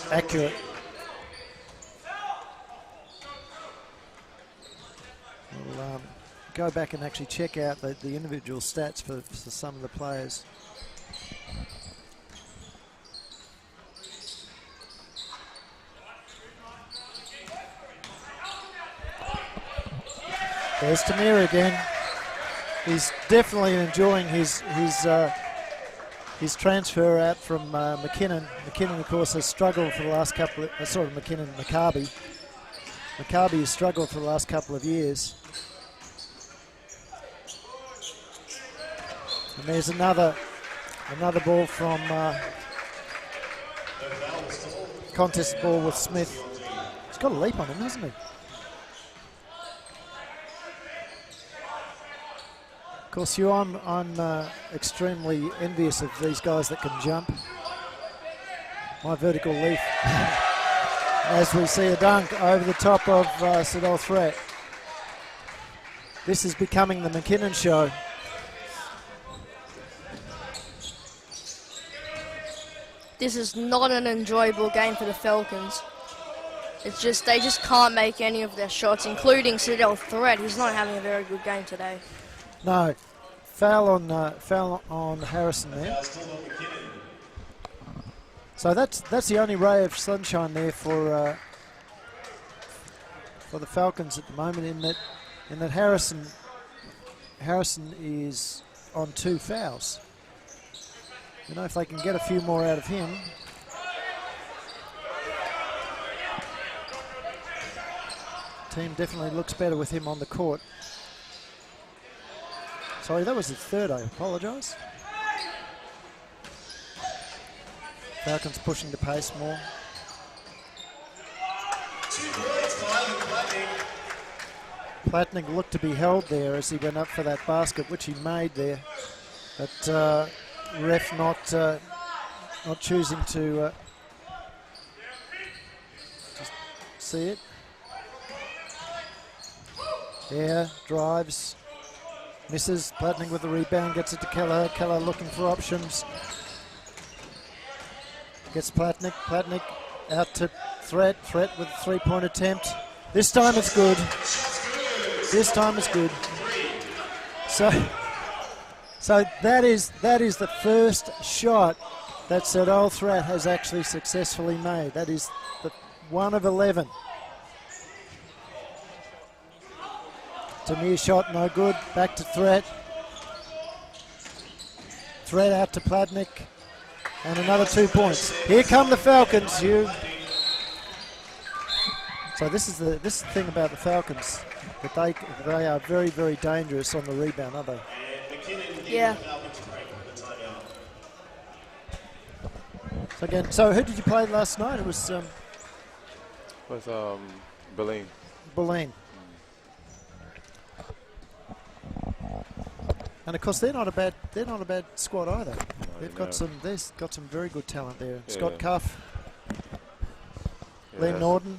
accurate. We'll go back and actually check out the individual stats for some of the players. There's Tamir again. he's definitely enjoying his transfer out from McKinnon. McKinnon, of course, has struggled for the last couple of, Maccabi. Maccabi has struggled for the last couple of years. And there's another ball from contest ball with Smith. He's got a leap on him, hasn't he? Of course, I'm extremely envious of these guys that can jump. My vertical leap. As we see a dunk over the top of Sadal Threat. This is becoming the McKinnon show. This is not an enjoyable game for the Falcons. It's just they just can't make any of their shots, including Sadal Threat. He's not having a very good game today. No, foul on Harrison there. So that's the only ray of sunshine there for the Falcons at the moment. In that Harrison is on 2 fouls. You know, if they can get a few more out of him. Team definitely looks better with him on the court. Sorry, that was the third, I apologise. Falcons pushing the pace more. 2 points by Platnick looked to be held there as he went up for that basket, which he made there. But ref not choosing to just see it. Yeah, drives, misses. Platnick with the rebound, gets it to Keller. Keller looking for options. Gets Platnick. Platnick out to Threat. Threat with a 3-point attempt. This time it's good. This time it's good. So that is the first shot that Sadal Threat has actually successfully made. That is the 1 of 11. Tamir shot, no good. Back to Threat. Threat out to Platnick. And another 2 points. Here come the Falcons, So this is the thing about the Falcons, that they are very, very dangerous on the rebound, aren't they? Yeah. So who did you play last night? It was Berlin. Berlin. And of course they're not a bad squad either. They've got some very good talent there. Yeah. Scott Cuff, Yeah. Lee Norton.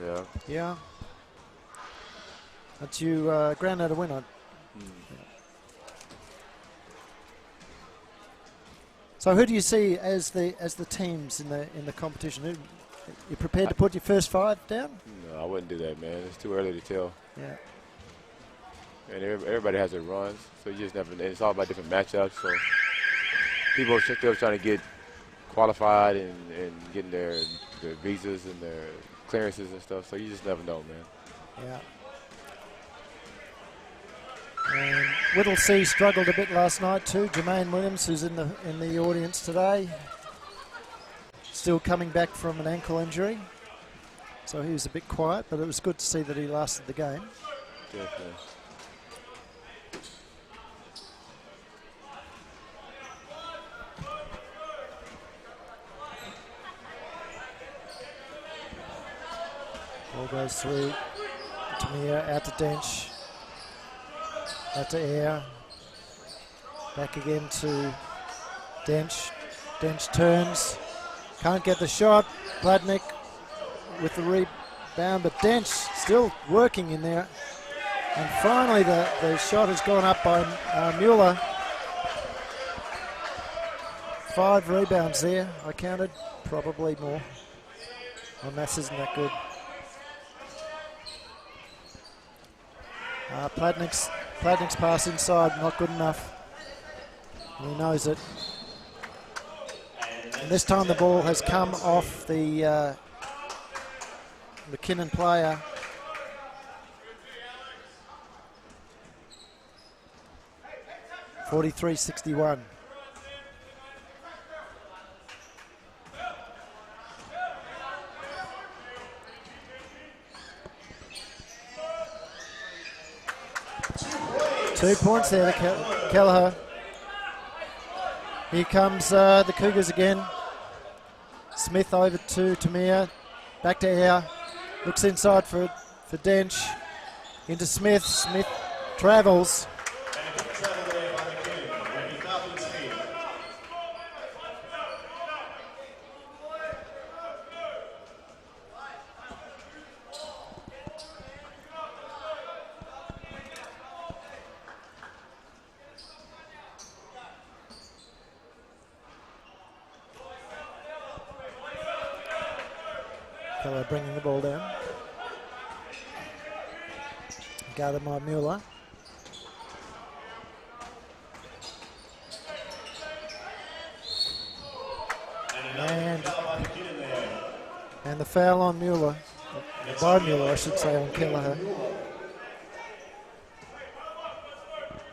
Yeah. Yeah. That's you ground out a win on. So who do you see as the teams in the competition? You prepared to put your first 5 down? No, I wouldn't do that, man. It's too early to tell. Yeah. And everybody has their runs, so you just never. It's all about different matchups. So people are still trying to get qualified and getting their visas and their clearances and stuff. So you just never know, man. Yeah. And Whittlesea struggled a bit last night too. Jermaine Williams, who's in the audience today, still coming back from an ankle injury, so he was a bit quiet. But it was good to see that he lasted the game. Definitely. Ball goes through. Tamir out to Dench. Out to Air. Back again to Dench. Dench turns. Can't get the shot. Platnick with the rebound, but Dench still working in there. And finally the shot has gone up by Mueller. 5 rebounds there, I counted. Probably more. My maths isn't that good. Platnick's pass inside, not good enough. He knows it. And this time the ball has come off the McKinnon player. 43-61. Two points there to Kelleher. Here comes the Cougars again. Smith over to Tamir. Back to Air. Looks inside for Dench. Into Smith. Smith travels. And a good travel there by McKinnon. When he fouled Smith. Keller bringing the ball down. Guarded by Mueller. And the foul on Mueller. By Mueller, I should say, on Kelleher.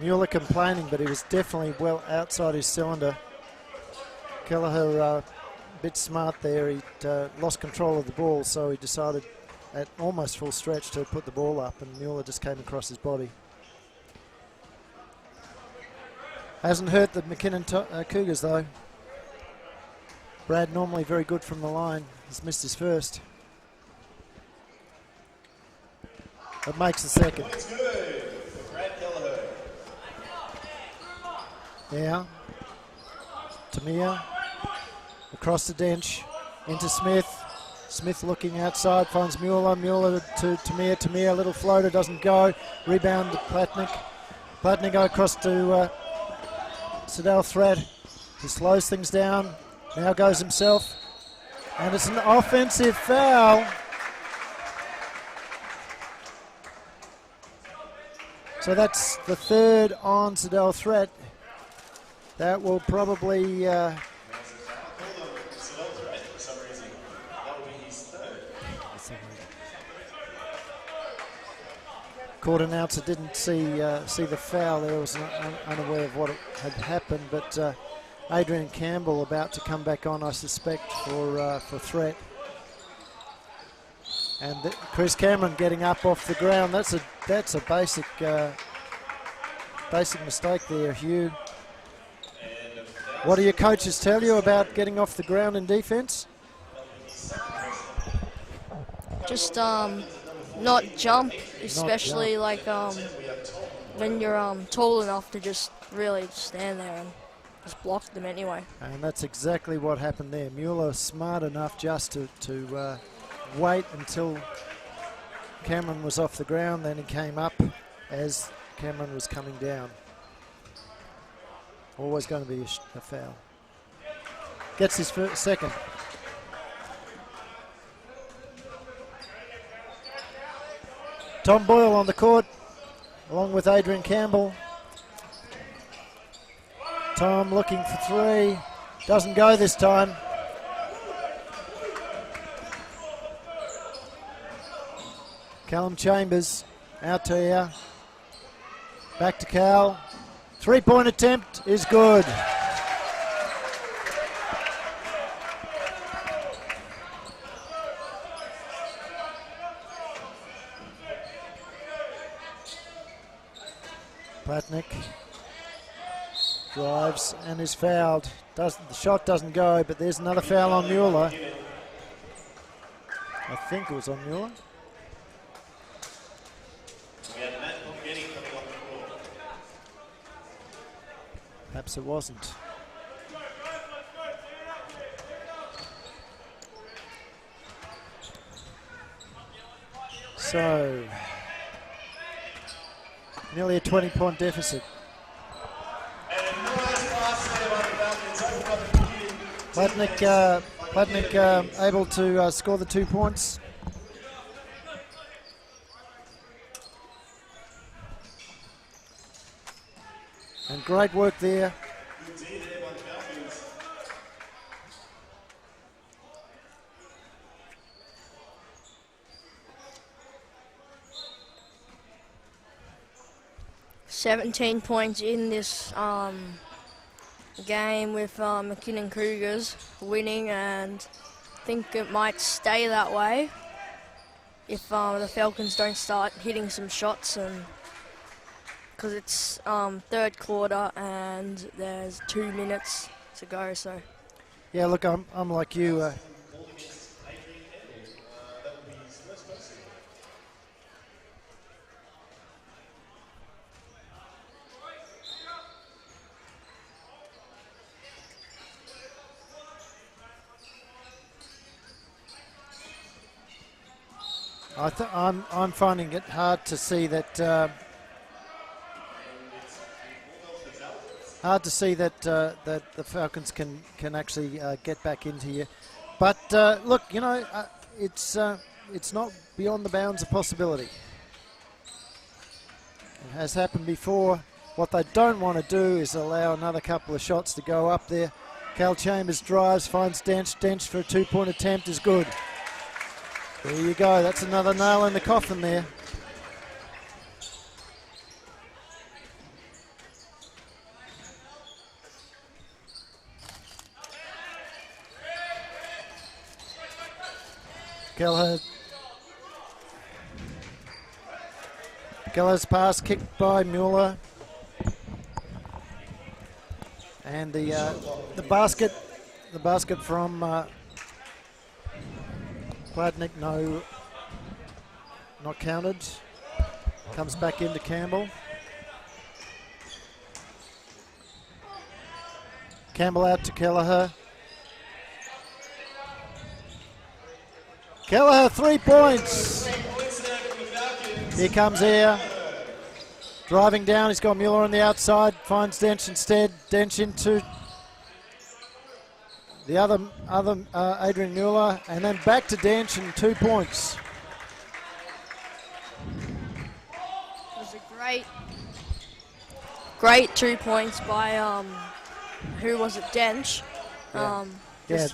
Mueller complaining, but he was definitely well outside his cylinder. Kelleher a bit smart there. He lost control of the ball, so he decided at almost full stretch to put the ball up, and Mueller just came across his body. Hasn't hurt the McKinnon Cougars though. Brad normally very good from the line. He's missed his first. That makes the second. It's good. Brad Kelleher. Yeah. Tamir. Across the Dench. Into Smith. Smith looking outside, finds Mueller. Mueller to Tamir. Tamir, a little floater, doesn't go. Rebound to Platnick. Platnick go across to Sedell Threat. He slows things down. Now goes himself. And it's an offensive foul. So that's the third on Sedell Threat. That will probably... Court announcer didn't see the foul there, was unaware of what had happened, but Adrian Campbell about to come back on, I suspect, for Threat. And Chris Cameron getting up off the ground. That's a basic mistake there, Hugh. What do your coaches tell you about getting off the ground in defence? Just not jump, especially like when you're tall enough to just really stand there and just block them anyway. And that's exactly what happened there. Mueller smart enough just to wait until Cameron was off the ground, then he came up as Cameron was coming down. Always going to be a foul. Gets his second. Tom Boyle on the court, along with Adrian Campbell. Tom looking for three. Doesn't go this time. Callum Chambers out to here. Back to Cal. Three-point attempt is good. Platnick drives and is fouled. The shot doesn't go, but there's another foul on Mueller. I think it was on Mueller. Perhaps it wasn't. So, nearly a 20-point deficit. Platnick able to score the 2 points. And great work there. 17 points in this game with McKinnon Cougars winning, and I think it might stay that way if the Falcons don't start hitting some shots, and because it's third quarter and there's 2 minutes to go. So Yeah, look, I'm like you. I'm finding it hard to see that that the Falcons can actually get back into you. But look, you know, it's not beyond the bounds of possibility. It has happened before. What they don't want to do is allow another couple of shots to go up there. Cal Chambers drives, finds Dench. Dench for a 2-point attempt is good. There you go. That's another nail in the coffin there. Keller's pass kicked by Mueller. And the basket from Pladnick, no, not counted. Comes back into Campbell. Campbell out to Kelleher. Kelleher, 3 points. Here comes Air. Driving down, he's got Mueller on the outside, finds Dench instead. Dench into the other Adrian Mueller, and then back to Dench and 2 points. it was a great 2 points by who was it, Dench? Yeah,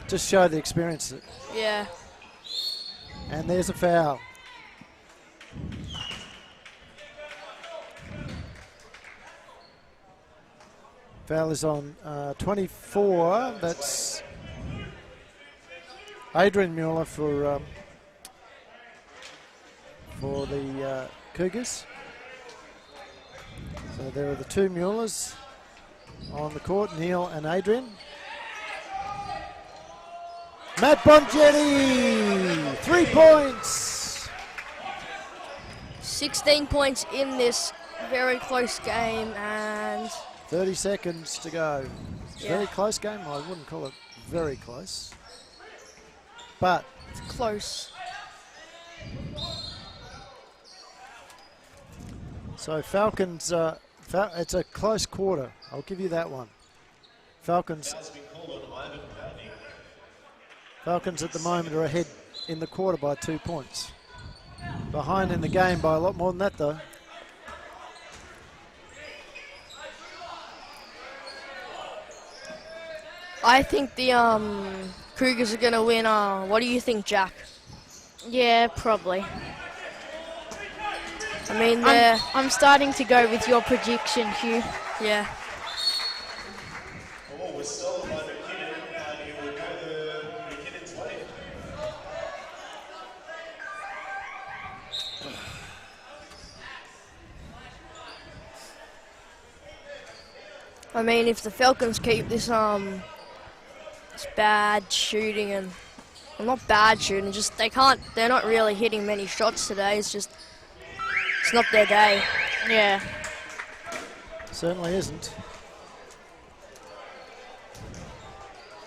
just show the experience. Yeah. And there's a foul. Foul is on 24. That's Adrian Mueller for the Cougars. So there are the 2 Muellers on the court, Neil and Adrian. Matt Bongetti, 3 points. 16 points in this very close game, and 30 seconds to go. Yeah. Very close game. I wouldn't call it very close, but it's close. So Falcons, it's a close quarter. I'll give you that one. Falcons at the moment are ahead in the quarter by 2 points. Behind in the game by a lot more than that, though. I think the Cougars are going to win. What do you think, Jack? Yeah, probably. I mean, I'm starting to go with your prediction, Hugh. Yeah. Oh, we're still by McKinnon, and he will go the McKinnon's way. I mean, if the Falcons keep this it's bad shooting, and well, not bad shooting, just they're not really hitting many shots today. It's just, it's not their day. Yeah. Certainly isn't.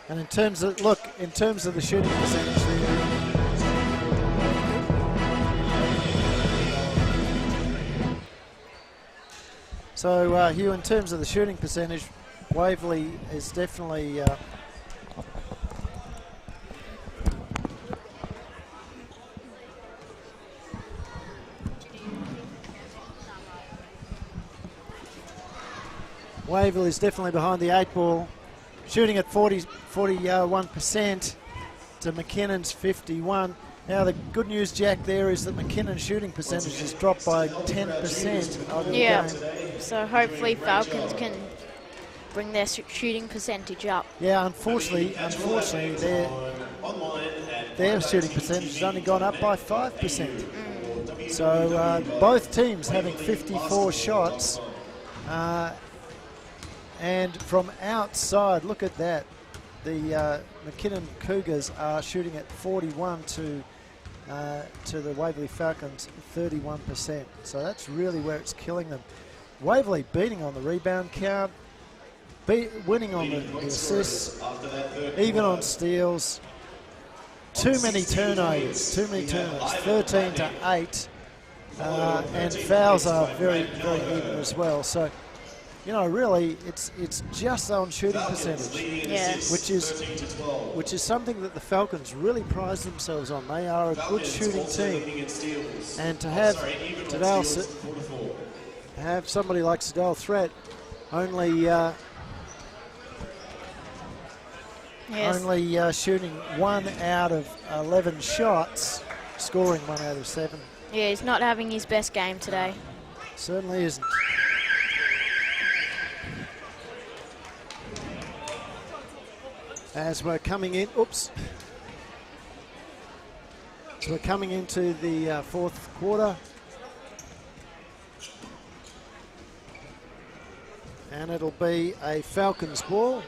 And in terms of the shooting percentage there, so Hugh, in terms of the shooting percentage, Waverley is definitely Waverley's definitely behind the 8 ball, shooting at 41% to McKinnon's 51. Now the good news, Jack, there is that McKinnon's shooting percentage has dropped by 10% over the Yeah. game. So hopefully Falcons can bring their shooting percentage up. Yeah, unfortunately, their shooting percentage has only gone up by 5%. So both teams having 54 shots, and from outside, look at that. The McKinnon Cougars are shooting at 41 to the Waverley Falcons 31%. So that's really where it's killing them. Waverley beating on the rebound count, winning on the assists, even on steals. Too many turnovers, 13 to 8, and fouls are very, very even as well. So, you know, really, it's just on shooting percentage, Yes. which is something that the Falcons really pride themselves on. They are a good shooting team, and to have somebody like Sadell Threat only shooting 1 out of 11 shots, scoring 1 out of 7. Yeah, he's not having his best game today. Certainly isn't. As we're coming in, so we're coming into the fourth quarter. And it'll be a Falcons ball.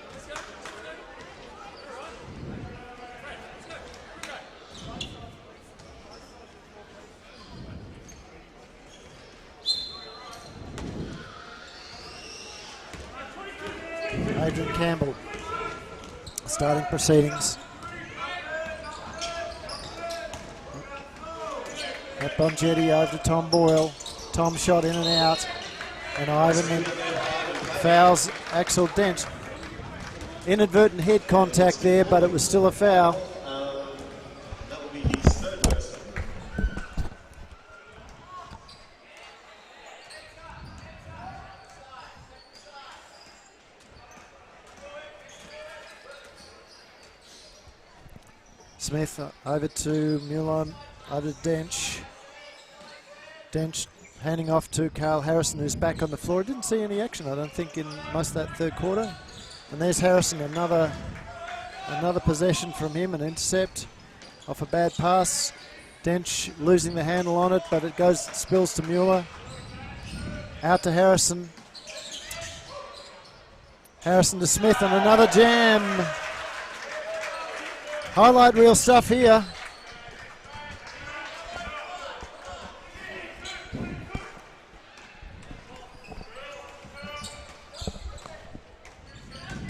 Adrian Campbell starting proceedings. At Bongetti over to Tom Boyle. Tom shot in and out. And Ivan then fouls Axel Dent. Inadvertent head contact there, but it was still a foul. That will be his third person. Smith over to Muller, over to Dench. Dench handing off to Carl Harrison, who's back on the floor. Didn't see any action, I don't think, in most of that third quarter. And there's Harrison, another possession from him, an intercept off a bad pass. Dench losing the handle on it, but it spills to Muller. Out to Harrison. Harrison to Smith, and another jam. Highlight reel stuff here.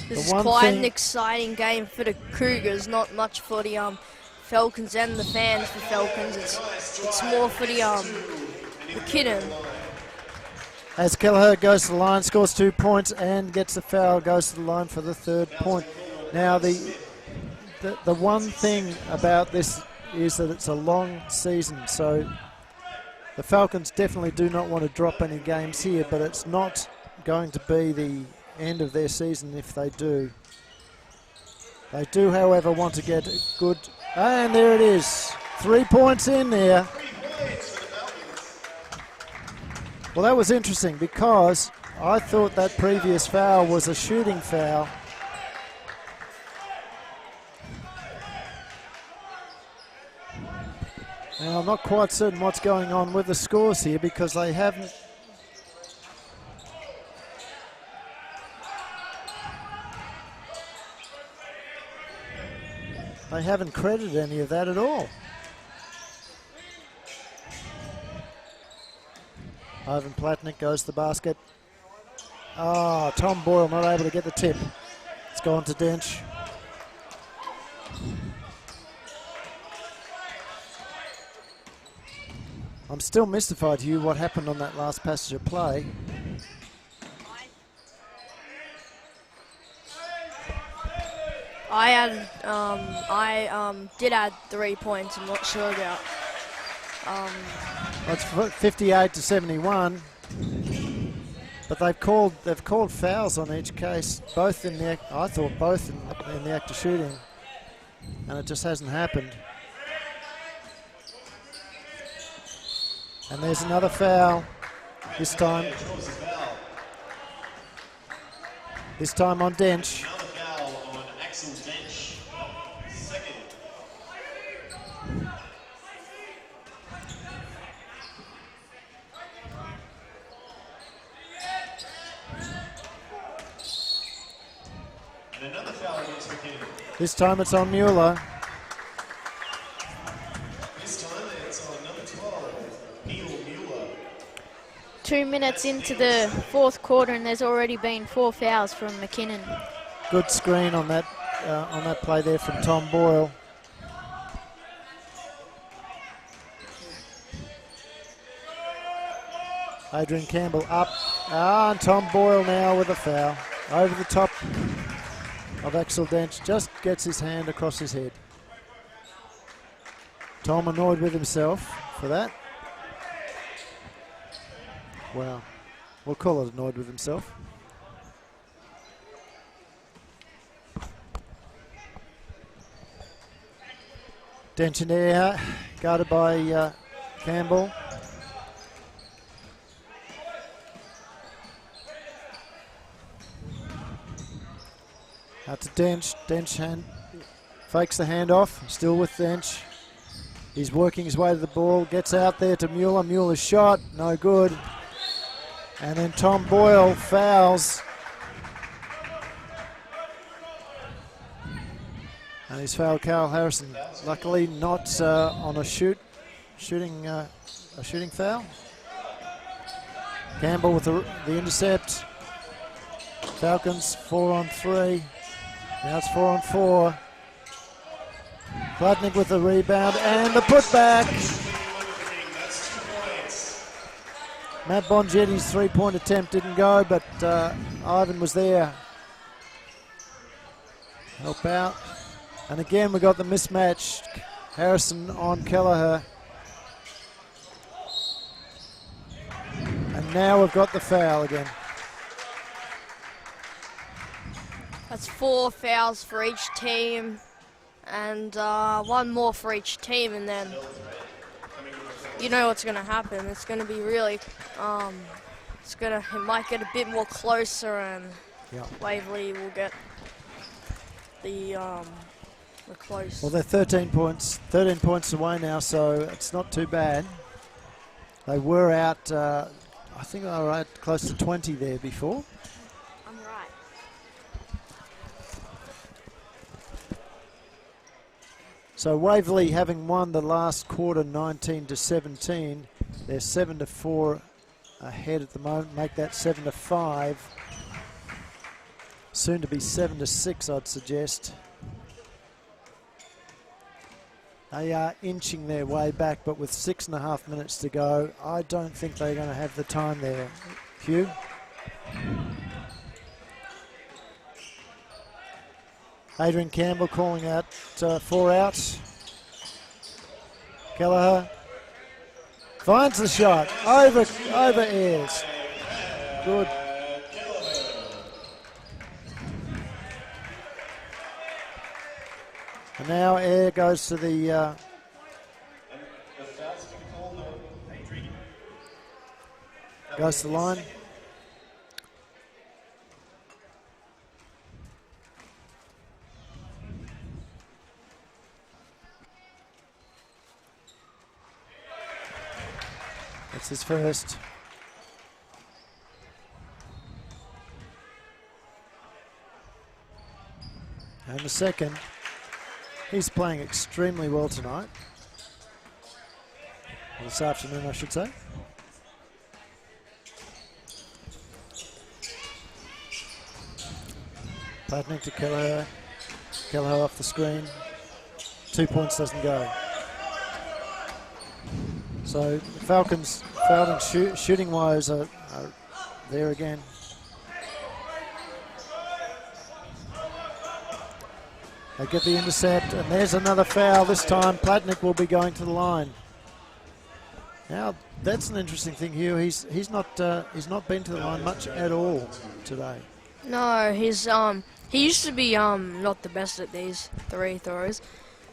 This is quite an exciting game for the Cougars, not much for the Falcons and the fans for Falcons. It's more for the McKinnon. As Kelleher goes to the line, scores 2 points and gets the foul, goes to the line for the third point. Now the one thing about this is that it's a long season, so the Falcons definitely do not want to drop any games here, but it's not going to be the end of their season if they do. They do, however, want to get good, and there it is, 3 points in there. Well, that was interesting because I thought that previous foul was a shooting foul. Now, I'm not quite certain what's going on with the scores here because they haven't. They haven't credited any of that at all. Ivan Platnik goes to the basket. Oh, Tom Boyle not able to get the tip. It's gone to Dench. I'm still mystified, Hugh, what happened on that last passage of play. I did add 3 points. I'm not sure about. It's 58 to 71, but they've called fouls on each case, both in the act of shooting, and it just hasn't happened. And there's another foul. This time on Dench. Another foul on Axel Dench. Second. And another foul against McKinnon. This time it's on Mueller. This time it's on number 12, Neil Mueller. 2 minutes into the fourth quarter, and there's already been 4 fouls from McKinnon. Good screen on that play there from Tom Boyle. Adrian Campbell up. And Tom Boyle now with a foul. Over the top of Axel Dench. Just gets his hand across his head. Tom annoyed with himself for that. Well, we'll call it annoyed with himself. Dench in there, guarded by Campbell. Out to Dench. Dench fakes the handoff. Still with Dench. He's working his way to the ball. Gets out there to Mueller. Mueller's shot. No good. And then Tom Boyle fouls. And he's fouled Carl Harrison. Luckily not on a shooting foul. Campbell with the intercept. Falcons 4 on 3. Now it's 4 on 4. Plotnik with the rebound and the putback. Matt Bongetti's three-point attempt didn't go, but Ivan was there. Help out. And again we got the mismatch. Harrison on Kelleher. And now we've got the foul again. That's 4 fouls for each team, and 1 more for each team, and then you know what's going to happen. It's going to be really, it might get a bit more closer, and Waverley will get the close. Well, they're 13 points away now, so it's not too bad. They were out, I think they were out close to 20 there before. I'm right. So Waverley, having won the last quarter 19-17, they're 7-4 ahead at the moment. Make that 7-5. Soon to be 7-6, I'd suggest. They are inching their way back, but with 6.5 minutes to go, I don't think they're going to have the time there. Hugh? Adrian Campbell calling out 4 outs. Kelleher finds the shot. Over Ayres. Good. And now Ayres goes to the goes to the line. That's his first. And the second. He's playing extremely well tonight. This afternoon, I should say. Plotnik to Kelleher. Kelleher off the screen. 2 points doesn't go. So the Falcons fouling shooting wise are there again. They get the intercept, and there's another foul. This time Plotnik will be going to the line. Now that's an interesting thing, Hugh. He's not been to the line much at all today. No, he used to be not the best at these 3 throws,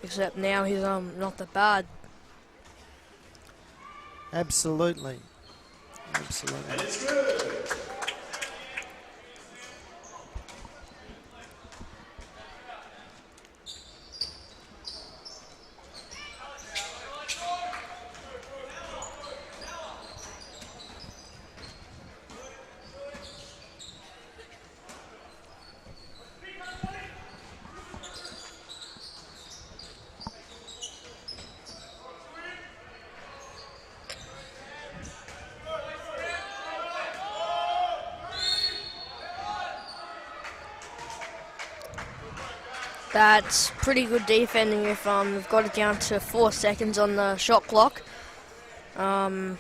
except now he's not that bad. Absolutely. Absolutely. And it's good. That's pretty good defending if we've got it down to 4 seconds on the shot clock. And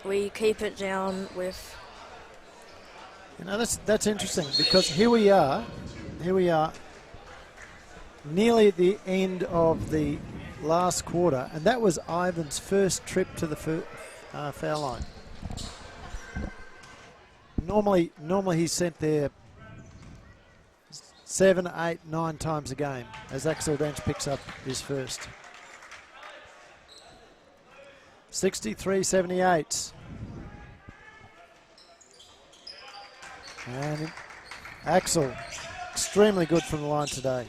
we keep it down with... You know, that's interesting because here we are, nearly at the end of the last quarter, and that was Ivan's first trip to the foul line. Normally he's sent there 7, 8, 9 times a game as Axel Dench picks up his first. 63-78. And Axel, extremely good from the line today.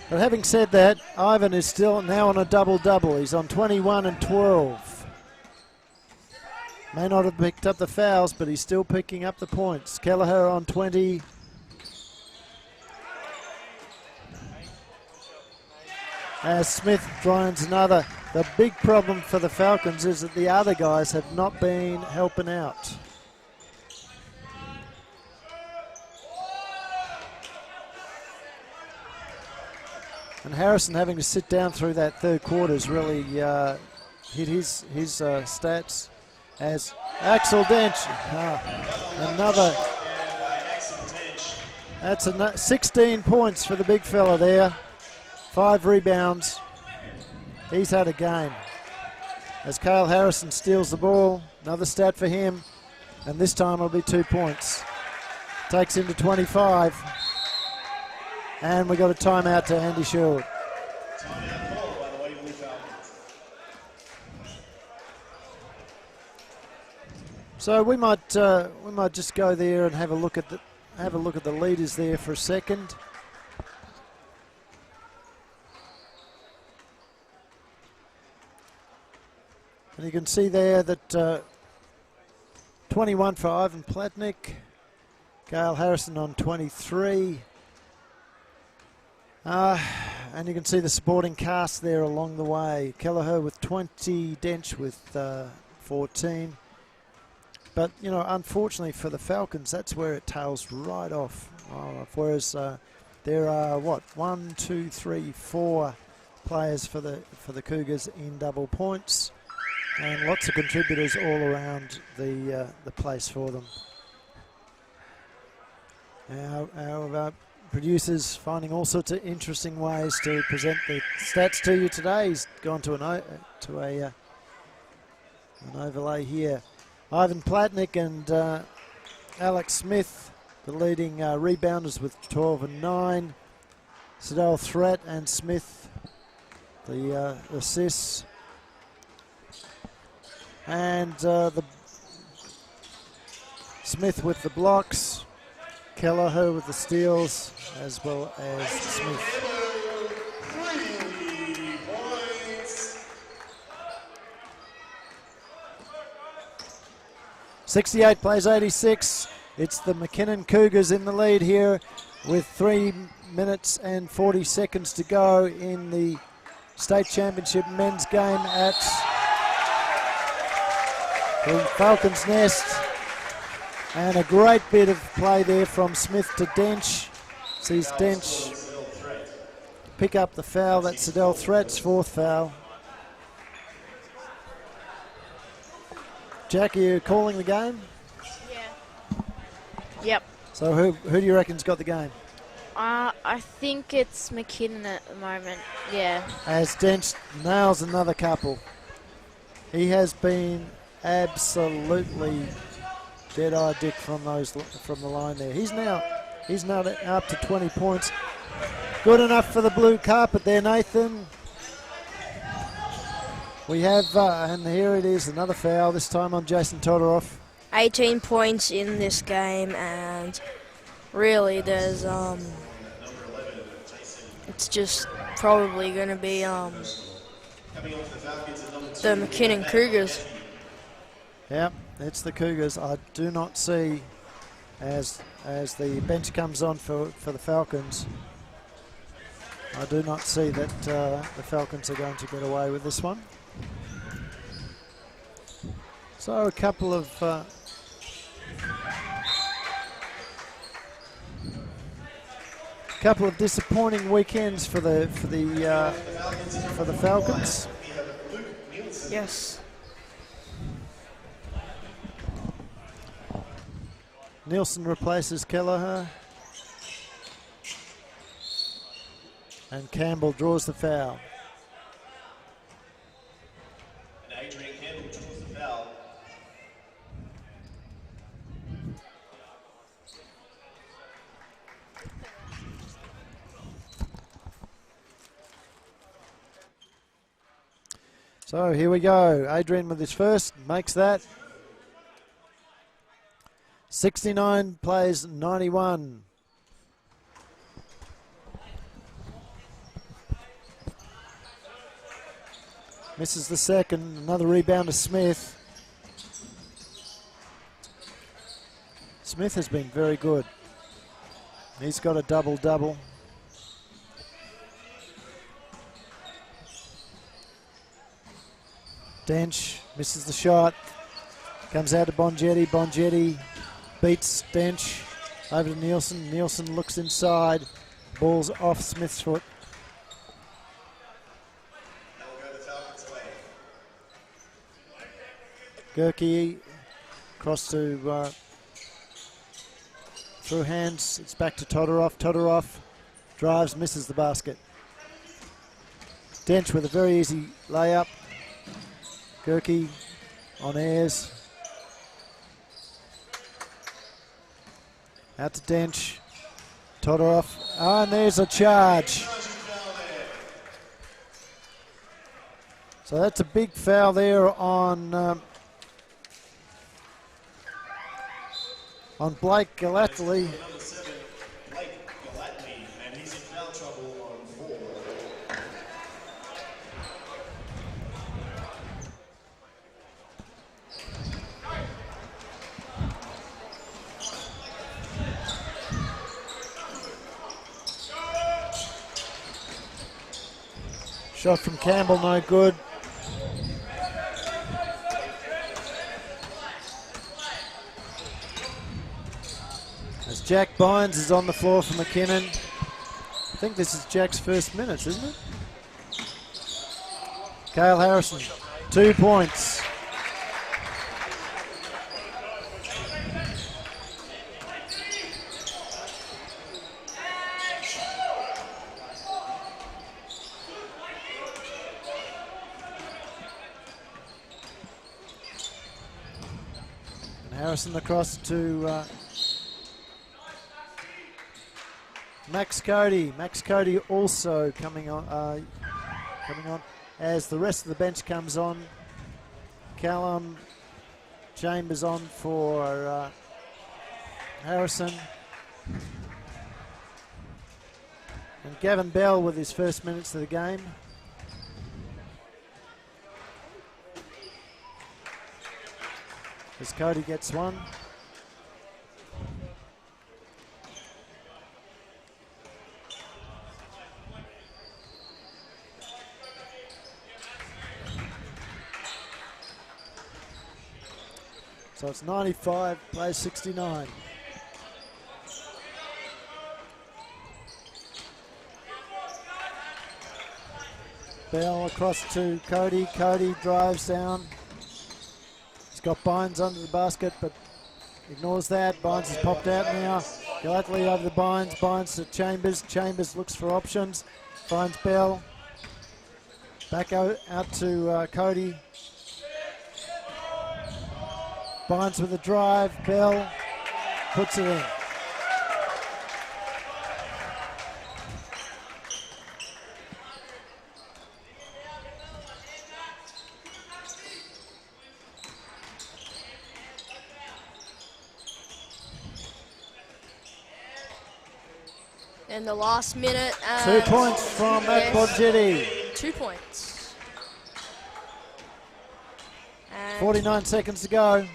But having said that, Ivan is still now on a double-double. He's on 21 and 12. May not have picked up the fouls, but he's still picking up the points. Kelleher on 20. As Smith finds another. The big problem for the Falcons is that the other guys have not been helping out. And Harrison having to sit down through that third quarter has really hit his stats as Axel Dench. Another. That's 16 points for the big fella there. 5 rebounds. He's had a game. As Cale Harrison steals the ball. Another stat for him. And this time it'll be 2 points. Takes him to 25. And we got a timeout to Andy Sherwood. Timeout call, by the way, Blue Falcons. So we might just go there and have a look at the leaders there for a second. And you can see there that 21 for Ivan Platnick, Cale Harrison on 23. And you can see the supporting cast there along the way. Kelleher with 20, Dench with 14. But, you know, unfortunately for the Falcons, that's where it tails right off. Whereas there are, 1, 2, 3, 4 players for the Cougars in double points. And lots of contributors all around the place for them. Our producers finding all sorts of interesting ways to present the stats to you today. He's gone to an overlay here. Ivan Platnick and Alex Smith, the leading rebounders with 12 and 9. Sedell Threat and Smith, the assists. And the Smith with the blocks. Kelleher with the steals, as well as Smith. 3 points. 68 plays 86. It's the McKinnon Cougars in the lead here with 3 minutes and 40 seconds to go in the state championship men's game at the Falcons' Nest. And a great bit of play there from Smith to Dench. Sees Dench pick up the foul. That's Sedell Threat's 4th foul. Jack, are you calling the game? Yeah. Yep. So who do you reckon's got the game? I think it's McKinnon at the moment. Yeah. As Dench nails another couple. He has been absolutely dead-eye Dick from the line there. He's now up to 20 points. Good enough for the blue carpet there, Nathan. We have, and here it is, another foul, this time on Jason Todoroff. 18 points in this game, and really there's it's just probably going to be the McKinnon Cougars. Yep, it's the Cougars. I do not see, as the bench comes on for the Falcons, I do not see that the Falcons are going to get away with this one. So a couple of disappointing weekends for the Falcons. Yes. Nielsen replaces Kelleher. And Campbell draws the foul. And Adrian Campbell draws the foul. So here we go. Adrian with his first, makes that. 69 plays 91. Misses the second, another rebound to Smith. Smith has been very good. He's got a double-double. Dench misses the shot. Comes out to Bongetti. Bongetti beats Dench. Over to Nielsen. Nielsen looks inside. Ball's off Smith's foot. Gerke across to through hands. It's back to Todoroff. Todoroff drives, misses the basket. Dench with a very easy layup. Gerke on airs. Out to Dench. Todoroff. And there's a charge. So that's a big foul there on Blake Galathley. Number 7, Blake Galathley, and he's in foul trouble on 4. Shot from Campbell, no good. As Jack Bynes is on the floor for McKinnon. I think this is Jack's first minutes, isn't it? Cale Harrison, 2 points. And Harrison across to Max Cody. Max Cody also coming on as the rest of the bench comes on. Callum Chambers on for Harrison. And Gavin Bell with his first minutes of the game. As Cody gets one. So it's 95, plays 69. Bell across to Cody. Cody drives down. He's got Bynes under the basket, but ignores that. Bynes has popped out now. Galathley over the Bynes. Bynes to Chambers. Chambers looks for options. Finds Bell. Back out to Cody. Bynes with a drive. Bell puts it in. In the last minute. 2 points from Matt Bongetti. 2 points. And 49 seconds to go.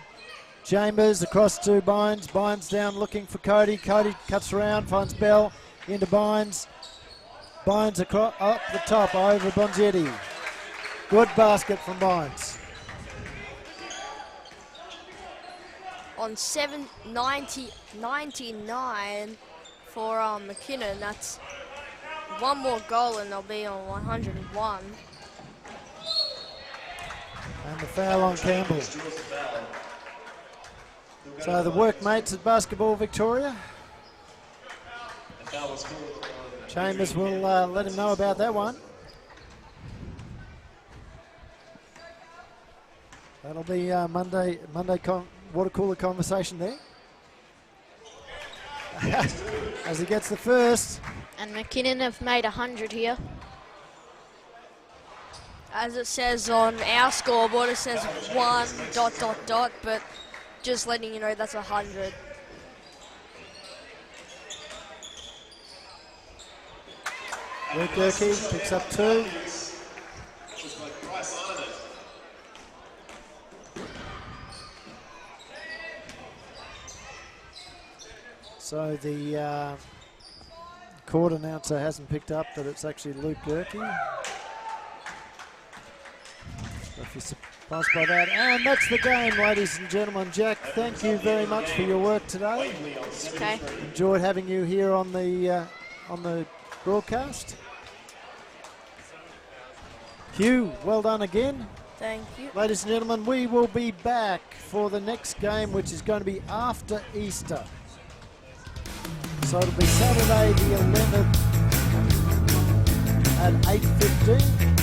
Chambers across to Bynes. Bynes down looking for Cody. Cody cuts around, finds Bell into Bynes. Bynes across up the top over Bongetti. Good basket from Bynes. on 799 for McKinnon. That's one more goal and they'll be on 101. And the foul on Campbell. So the workmates at Basketball Victoria. Chambers will let him know about that one. That'll be Monday water cooler conversation there. As he gets the first. And McKinnon have made 100 here. As it says on our scoreboard, it says 1... but just letting you know that's 100. Luke Gerke picks up 2. So the court announcer hasn't picked up that it's actually Luke Gerke. If you're surprised by that. And that's the game, ladies and gentlemen. Jack, thank you very much for your work today. Okay. Enjoyed having you here on the broadcast. Hugh, well done again. Thank you. Ladies and gentlemen, we will be back for the next game, which is going to be after Easter. So it'll be Saturday the 11th at 8:15.